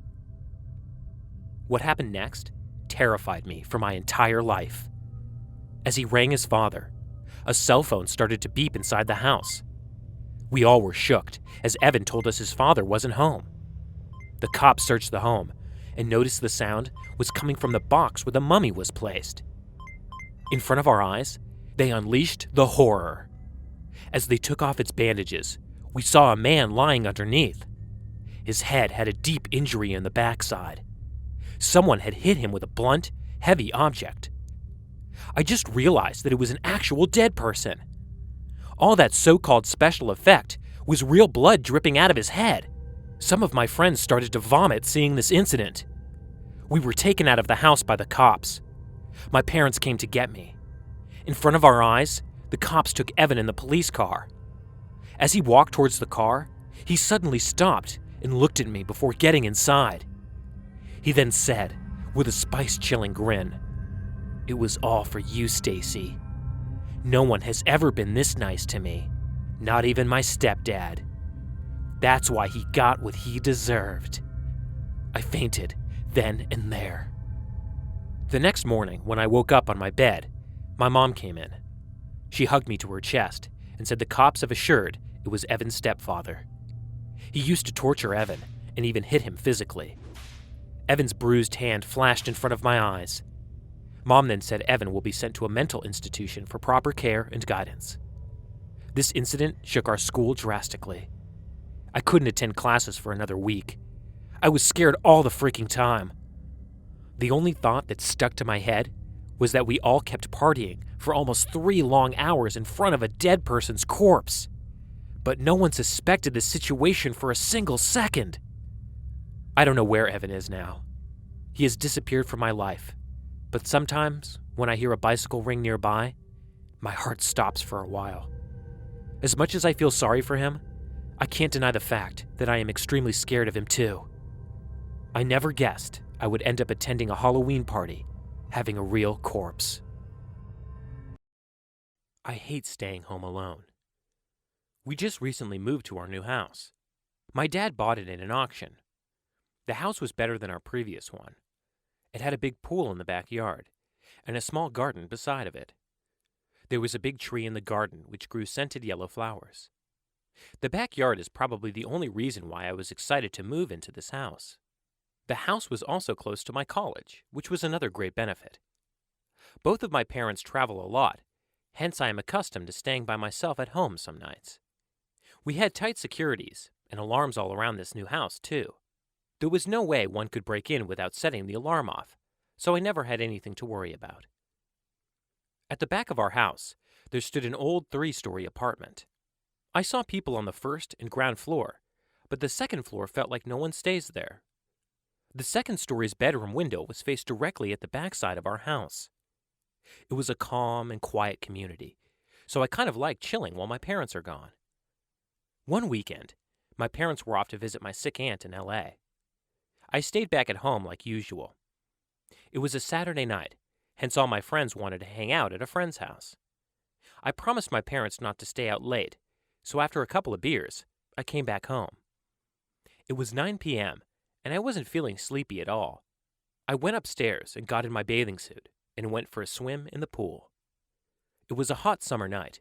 What happened next terrified me for my entire life. As he rang his father, a cell phone started to beep inside the house. We all were shook as Evan told us his father wasn't home. The cops searched the home and noticed the sound was coming from the box where the mummy was placed. In front of our eyes, they unleashed the horror. As they took off its bandages, we saw a man lying underneath. His head had a deep injury in the backside. Someone had hit him with a blunt, heavy object. I just realized that it was an actual dead person. All that so-called special effect was real blood dripping out of his head. Some of my friends started to vomit seeing this incident. We were taken out of the house by the cops. My parents came to get me. In front of our eyes, the cops took Evan in the police car. As he walked towards the car, he suddenly stopped and looked at me before getting inside. He then said, with a spice-chilling grin, "It was all for you, Stacy. No one has ever been this nice to me, not even my stepdad. That's why he got what he deserved." I fainted then and there. The next morning, when I woke up on my bed, my mom came in. She hugged me to her chest and said the cops have assured it was Evan's stepfather. He used to torture Evan and even hit him physically. Evan's bruised hand flashed in front of my eyes. Mom then said Evan will be sent to a mental institution for proper care and guidance. This incident shook our school drastically. I couldn't attend classes for another week. I was scared all the freaking time. The only thought that stuck to my head was that we all kept partying for almost 3 long hours in front of a dead person's corpse. But no one suspected the situation for a single second. I don't know where Evan is now. He has disappeared from my life. But sometimes, when I hear a bicycle ring nearby, my heart stops for a while. As much as I feel sorry for him, I can't deny the fact that I am extremely scared of him too. I never guessed I would end up attending a Halloween party, having a real corpse. I hate staying home alone. We just recently moved to our new house. My dad bought it in an auction. The house was better than our previous one. It had a big pool in the backyard, and a small garden beside of it. There was a big tree in the garden which grew scented yellow flowers. The backyard is probably the only reason why I was excited to move into this house. The house was also close to my college, which was another great benefit. Both of my parents travel a lot, hence I am accustomed to staying by myself at home some nights. We had tight securities and alarms all around this new house, too. There was no way one could break in without setting the alarm off, so I never had anything to worry about. At the back of our house, there stood an old 3-story apartment. I saw people on the first and ground floor, but the second floor felt like no one stays there. The second story's bedroom window was faced directly at the backside of our house. It was a calm and quiet community, so I kind of liked chilling while my parents are gone. One weekend, my parents were off to visit my sick aunt in L.A. I stayed back at home like usual. It was a Saturday night, hence all my friends wanted to hang out at a friend's house. I promised my parents not to stay out late, so after a couple of beers, I came back home. It was 9 p.m., and I wasn't feeling sleepy at all. I went upstairs and got in my bathing suit and went for a swim in the pool. It was a hot summer night.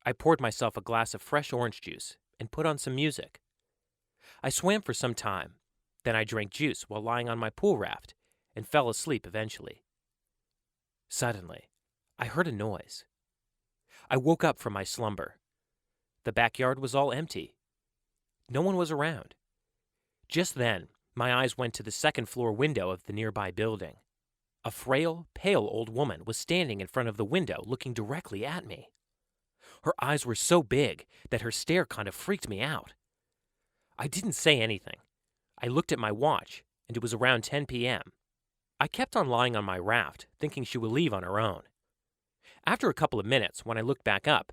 I poured myself a glass of fresh orange juice and put on some music. I swam for some time, then I drank juice while lying on my pool raft and fell asleep eventually. Suddenly, I heard a noise. I woke up from my slumber. The backyard was all empty. No one was around. Just then, my eyes went to the second-floor window of the nearby building. A frail, pale old woman was standing in front of the window looking directly at me. Her eyes were so big that her stare kind of freaked me out. I didn't say anything. I looked at my watch, and it was around 10 p.m. I kept on lying on my raft, thinking she would leave on her own. After a couple of minutes, when I looked back up,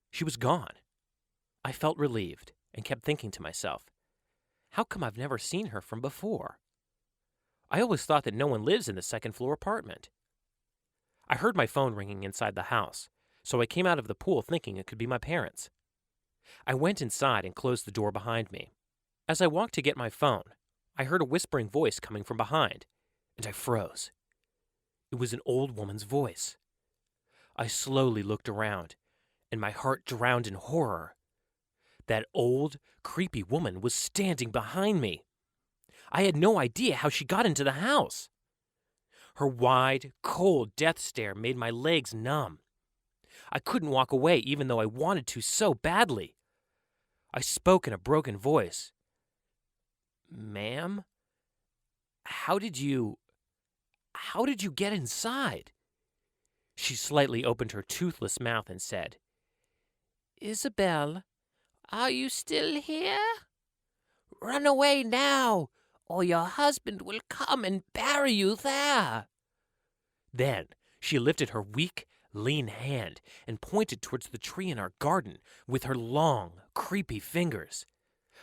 she was gone. I felt relieved and kept thinking to myself, how come I've never seen her from before? I always thought that no one lives in the second-floor apartment. I heard my phone ringing inside the house, so I came out of the pool thinking it could be my parents. I went inside and closed the door behind me. As I walked to get my phone, I heard a whispering voice coming from behind, and I froze. It was an old woman's voice. I slowly looked around, and my heart drowned in horror. That old, creepy woman was standing behind me. I had no idea how she got into the house. Her wide, cold death stare made my legs numb. I couldn't walk away even though I wanted to so badly. I spoke in a broken voice. "Ma'am, how did you get inside?" She slightly opened her toothless mouth and said, "Isabel, are you still here? Run away now, or your husband will come and bury you there." Then she lifted her weak, lean hand and pointed towards the tree in our garden with her long, creepy fingers.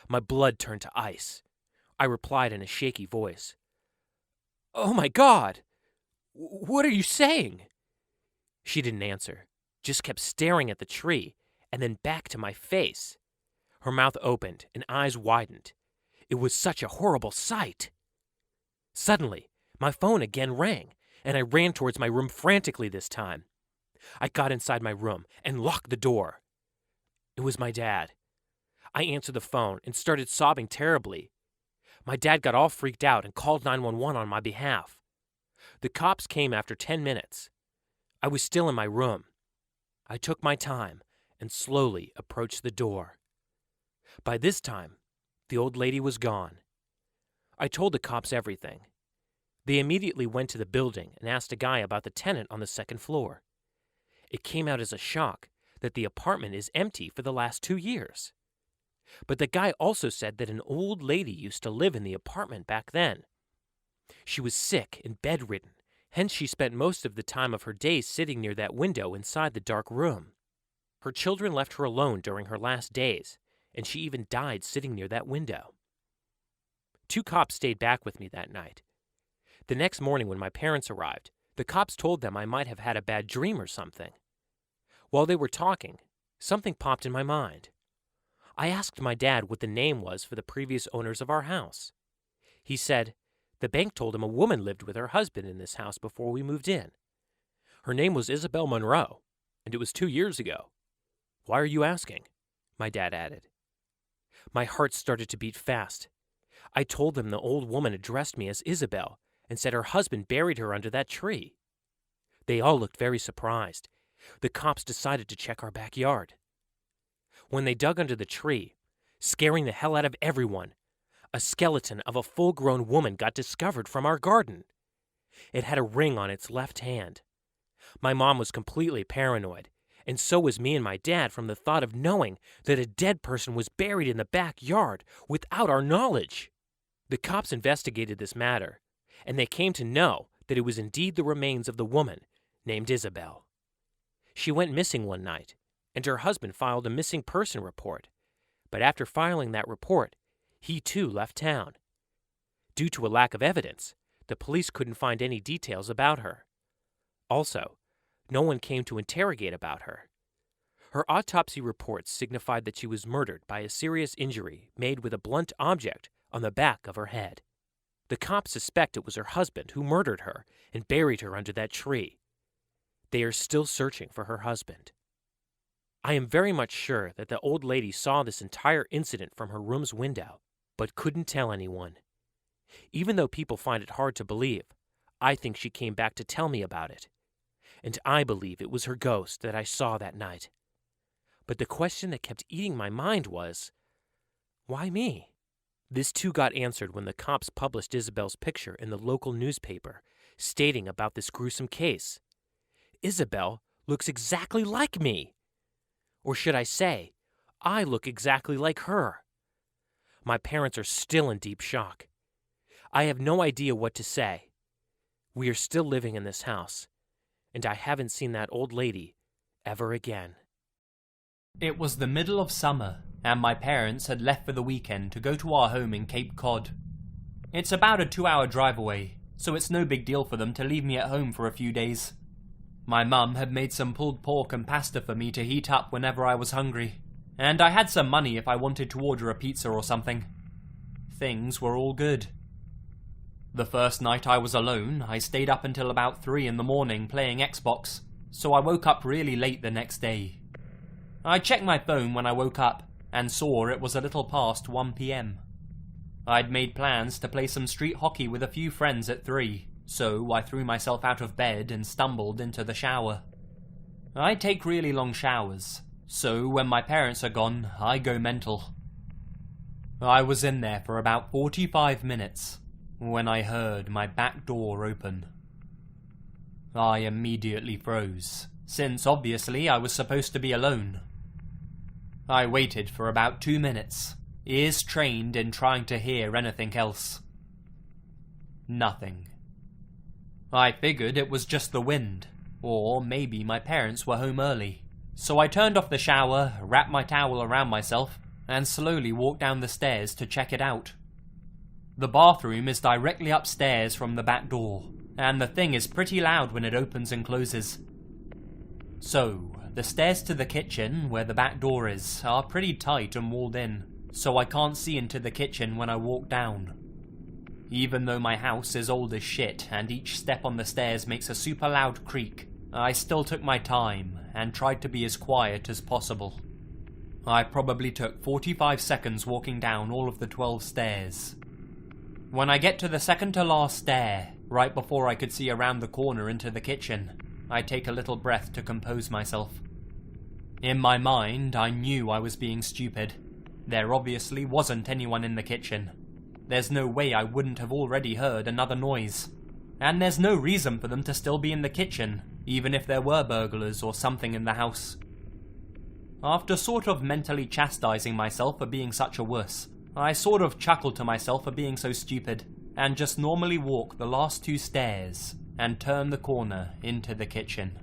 My blood turned to ice. I replied in a shaky voice, "Oh my God! What are you saying?" She didn't answer, just kept staring at the tree and then back to my face. Her mouth opened and eyes widened. It was such a horrible sight. Suddenly, my phone again rang, and I ran towards my room frantically this time. I got inside my room and locked the door. It was my dad. I answered the phone and started sobbing terribly. My dad got all freaked out and called 911 on my behalf. The cops came after 10 minutes. I was still in my room. I took my time and slowly approached the door. By this time, the old lady was gone. I told the cops everything. They immediately went to the building and asked a guy about the tenant on the second floor. It came out as a shock that the apartment is empty for the last 2 years. But the guy also said that an old lady used to live in the apartment back then. She was sick and bedridden, hence she spent most of the time of her days sitting near that window inside the dark room. Her children left her alone during her last days, and she even died sitting near that window. 2 cops stayed back with me that night. The next morning when my parents arrived, the cops told them I might have had a bad dream or something. While they were talking, something popped in my mind. I asked my dad what the name was for the previous owners of our house. He said the bank told him a woman lived with her husband in this house before we moved in. Her name was Isabel Monroe, and it was 2 years ago. "Why are you asking?" my dad added. My heart started to beat fast. I told them the old woman addressed me as Isabel and said her husband buried her under that tree. They all looked very surprised. The cops decided to check our backyard. When they dug under the tree, scaring the hell out of everyone, a skeleton of a full-grown woman got discovered from our garden. It had a ring on its left hand. My mom was completely paranoid, and so was me and my dad from the thought of knowing that a dead person was buried in the backyard without our knowledge. The cops investigated this matter, and they came to know that it was indeed the remains of the woman named Isabel. She went missing one night, and her husband filed a missing person report, but after filing that report, he too left town. Due to a lack of evidence, the police couldn't find any details about her. Also, no one came to interrogate about her. Her autopsy reports signified that she was murdered by a serious injury made with a blunt object on the back of her head. The cops suspect it was her husband who murdered her and buried her under that tree. They are still searching for her husband. I am very much sure that the old lady saw this entire incident from her room's window, but couldn't tell anyone. Even though people find it hard to believe, I think she came back to tell me about it. And I believe it was her ghost that I saw that night. But the question that kept eating my mind was, why me? This too got answered when the cops published Isabel's picture in the local newspaper, stating about this gruesome case. Isabel looks exactly like me. Or should I say, I look exactly like her. My parents are still in deep shock. I have no idea what to say. We are still living in this house, and I haven't seen that old lady ever again. It was the middle of summer, and my parents had left for the weekend to go to our home in Cape Cod. It's about a 2-hour drive away, so it's no big deal for them to leave me at home for a few days. My mum had made some pulled pork and pasta for me to heat up whenever I was hungry, and I had some money if I wanted to order a pizza or something. Things were all good. The first night I was alone, I stayed up until about 3 in the morning playing Xbox, so I woke up really late the next day. I checked my phone when I woke up, and saw it was a little past 1 p.m. I'd made plans to play some street hockey with a few friends at 3, so I threw myself out of bed and stumbled into the shower. I take really long showers, so when my parents are gone, I go mental. I was in there for about 45 minutes, when I heard my back door open. I immediately froze, since obviously I was supposed to be alone. I waited for about 2 minutes, ears trained in trying to hear anything else. Nothing. I figured it was just the wind, or maybe my parents were home early. So I turned off the shower, wrapped my towel around myself, and slowly walked down the stairs to check it out. The bathroom is directly upstairs from the back door, and the thing is pretty loud when it opens and closes. So, the stairs to the kitchen, where the back door is, are pretty tight and walled in, so I can't see into the kitchen when I walk down. Even though my house is old as shit and each step on the stairs makes a super loud creak, I still took my time and tried to be as quiet as possible. I probably took 45 seconds walking down all of the 12 stairs. When I get to the second to last stair, right before I could see around the corner into the kitchen, I take a little breath to compose myself. In my mind, I knew I was being stupid. There obviously wasn't anyone in the kitchen. There's no way I wouldn't have already heard another noise. And there's no reason for them to still be in the kitchen, even if there were burglars or something in the house. After sort of mentally chastising myself for being such a wuss, I sort of chuckled to myself for being so stupid, and just normally walk the last 2 stairs and turn the corner into the kitchen.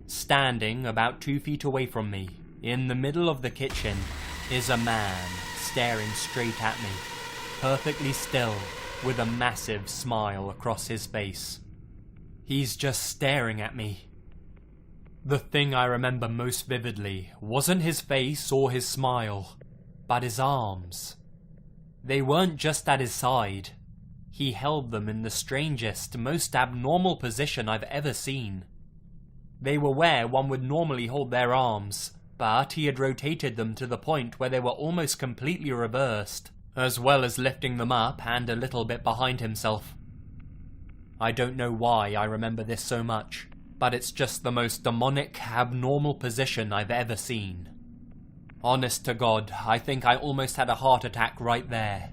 Standing about 2 feet away from me, in the middle of the kitchen, is a man staring straight at me, perfectly still, with a massive smile across his face. He's just staring at me. The thing I remember most vividly wasn't his face or his smile, but his arms. They weren't just at his side. He held them in the strangest, most abnormal position I've ever seen. They were where one would normally hold their arms, but he had rotated them to the point where they were almost completely reversed, as well as lifting them up and a little bit behind himself. I don't know why I remember this so much, but it's just the most demonic, abnormal position I've ever seen. Honest to God, I think I almost had a heart attack right there.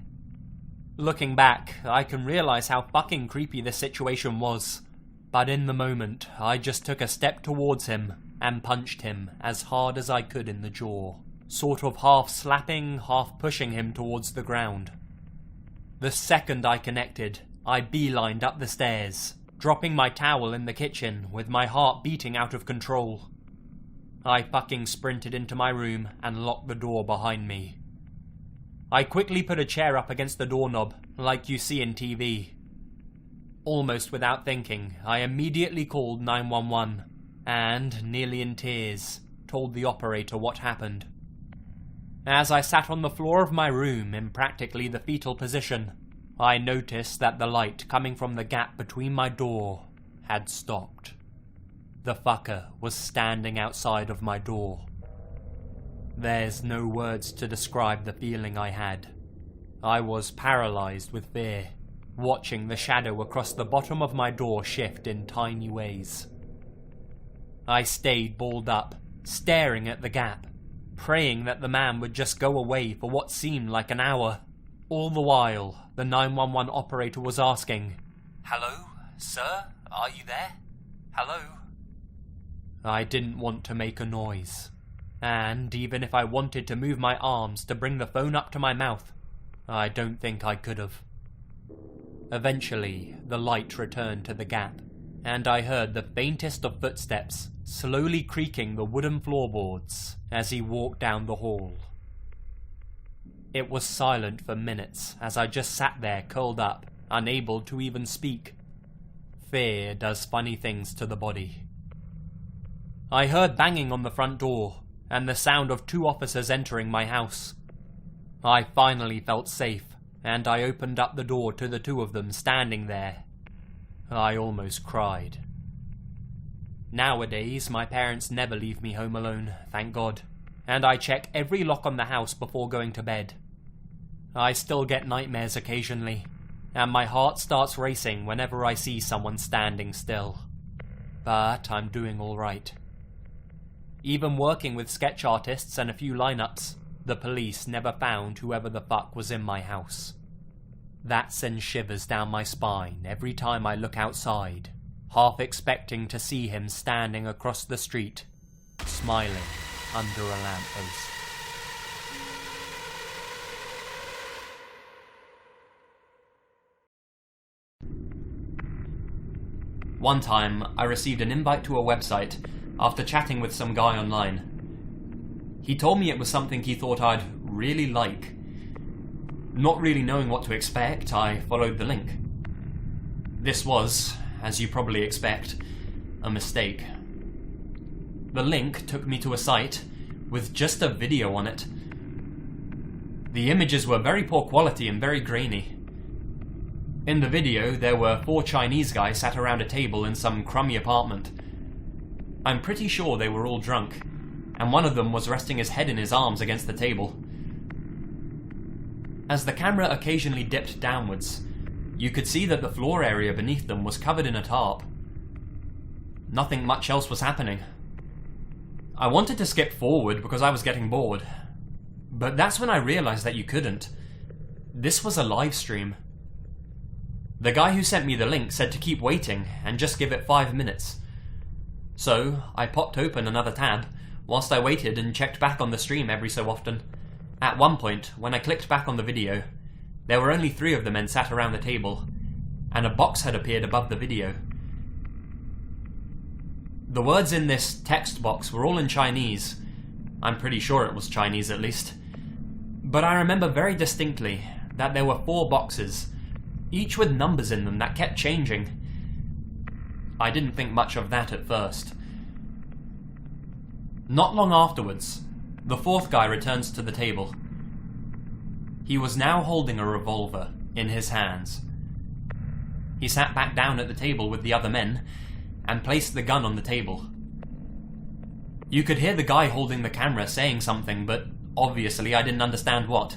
Looking back, I can realize how fucking creepy this situation was, but in the moment, I just took a step towards him and punched him as hard as I could in the jaw, sort of half slapping, half pushing him towards the ground. The second I connected, I beelined up the stairs, dropping my towel in the kitchen with my heart beating out of control. I fucking sprinted into my room and locked the door behind me. I quickly put a chair up against the doorknob, like you see in TV. Almost without thinking, I immediately called 911, and, nearly in tears, told the operator what happened. As I sat on the floor of my room in practically the fetal position, I noticed that the light coming from the gap between my door had stopped. The fucker was standing outside of my door. There's no words to describe the feeling I had. I was paralyzed with fear, watching the shadow across the bottom of my door shift in tiny ways. I stayed balled up, staring at the gap, praying that the man would just go away for what seemed like an hour. All the while, the 911 operator was asking, "Hello, sir? Are you there? Hello?" I didn't want to make a noise, and even if I wanted to move my arms to bring the phone up to my mouth, I don't think I could have. Eventually, the light returned to the gap, and I heard the faintest of footsteps slowly creaking the wooden floorboards as he walked down the hall. It was silent for minutes as I just sat there curled up, unable to even speak. Fear does funny things to the body. I heard banging on the front door, and the sound of 2 officers entering my house. I finally felt safe, and I opened up the door to the 2 of them standing there. I almost cried. Nowadays, my parents never leave me home alone, thank God, and I check every lock on the house before going to bed. I still get nightmares occasionally, and my heart starts racing whenever I see someone standing still. But I'm doing alright. Even working with sketch artists and a few lineups, the police never found whoever the fuck was in my house. That sends shivers down my spine every time I look outside, half expecting to see him standing across the street, smiling under a lamppost. One time, I received an invite to a website after chatting with some guy online. He told me it was something he thought I'd really like. Not really knowing what to expect, I followed the link. This was, as you probably expect, a mistake. The link took me to a site with just a video on it. The images were very poor quality and very grainy. In the video, there were 4 Chinese guys sat around a table in some crummy apartment. I'm pretty sure they were all drunk, and one of them was resting his head in his arms against the table. As the camera occasionally dipped downwards, you could see that the floor area beneath them was covered in a tarp. Nothing much else was happening. I wanted to skip forward because I was getting bored, but that's when I realized that you couldn't. This was a live stream. The guy who sent me the link said to keep waiting and just give it 5 minutes. So, I popped open another tab, whilst I waited and checked back on the stream every so often. At one point, when I clicked back on the video, there were only 3 of the men sat around the table, and a box had appeared above the video. The words in this text box were all in Chinese. I'm pretty sure it was Chinese at least. But I remember very distinctly that there were 4 boxes, each with numbers in them that kept changing. I didn't think much of that at first. Not long afterwards, the 4th guy returns to the table. He was now holding a revolver in his hands. He sat back down at the table with the other men and placed the gun on the table. You could hear the guy holding the camera saying something, but obviously I didn't understand what.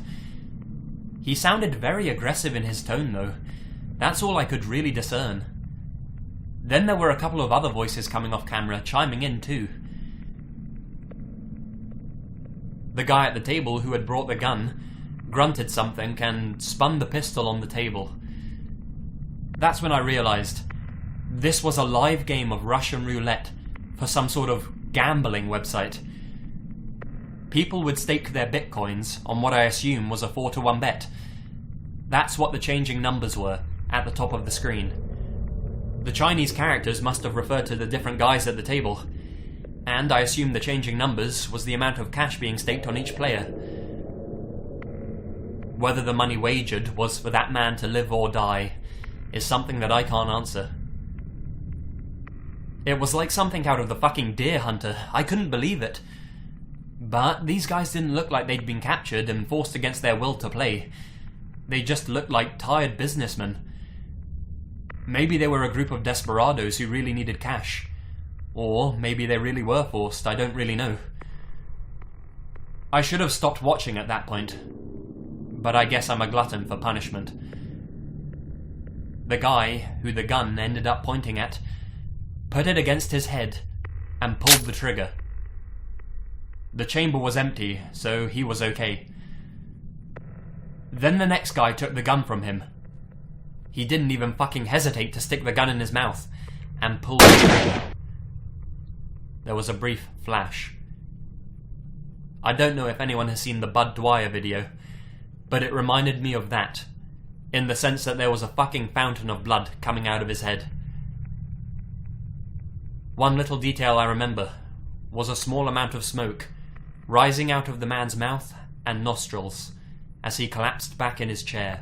He sounded very aggressive in his tone though. That's all I could really discern. Then there were a couple of other voices coming off camera, chiming in too. The guy at the table who had brought the gun grunted something and spun the pistol on the table. That's when I realised this was a live game of Russian roulette for some sort of gambling website. People would stake their bitcoins on what I assume was a 4-to-1 bet. That's what the changing numbers were at the top of the screen. The Chinese characters must have referred to the different guys at the table, and I assume the changing numbers was the amount of cash being staked on each player. Whether the money wagered was for that man to live or die is something that I can't answer. It was like something out of the fucking Deer Hunter. I couldn't believe it. But these guys didn't look like they'd been captured and forced against their will to play. They just looked like tired businessmen. Maybe they were a group of desperados who really needed cash. Or maybe they really were forced, I don't really know. I should have stopped watching at that point. But I guess I'm a glutton for punishment. The guy who the gun ended up pointing at put it against his head and pulled the trigger. The chamber was empty, so he was okay. Then the next guy took the gun from him. He didn't even fucking hesitate to stick the gun in his mouth and pull the trigger. There was a brief flash. I don't know if anyone has seen the Bud Dwyer video, but it reminded me of that, in the sense that there was a fucking fountain of blood coming out of his head. One little detail I remember was a small amount of smoke rising out of the man's mouth and nostrils as he collapsed back in his chair.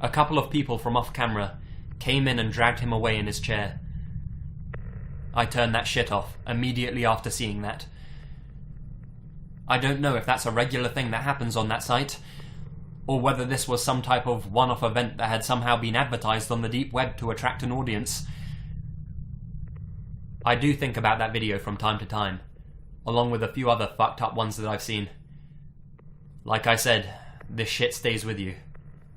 A couple of people from off camera came in and dragged him away in his chair. I turned that shit off immediately after seeing that. I don't know if that's a regular thing that happens on that site, or whether this was some type of one-off event that had somehow been advertised on the deep web to attract an audience. I do think about that video from time to time, along with a few other fucked up ones that I've seen. Like I said, this shit stays with you.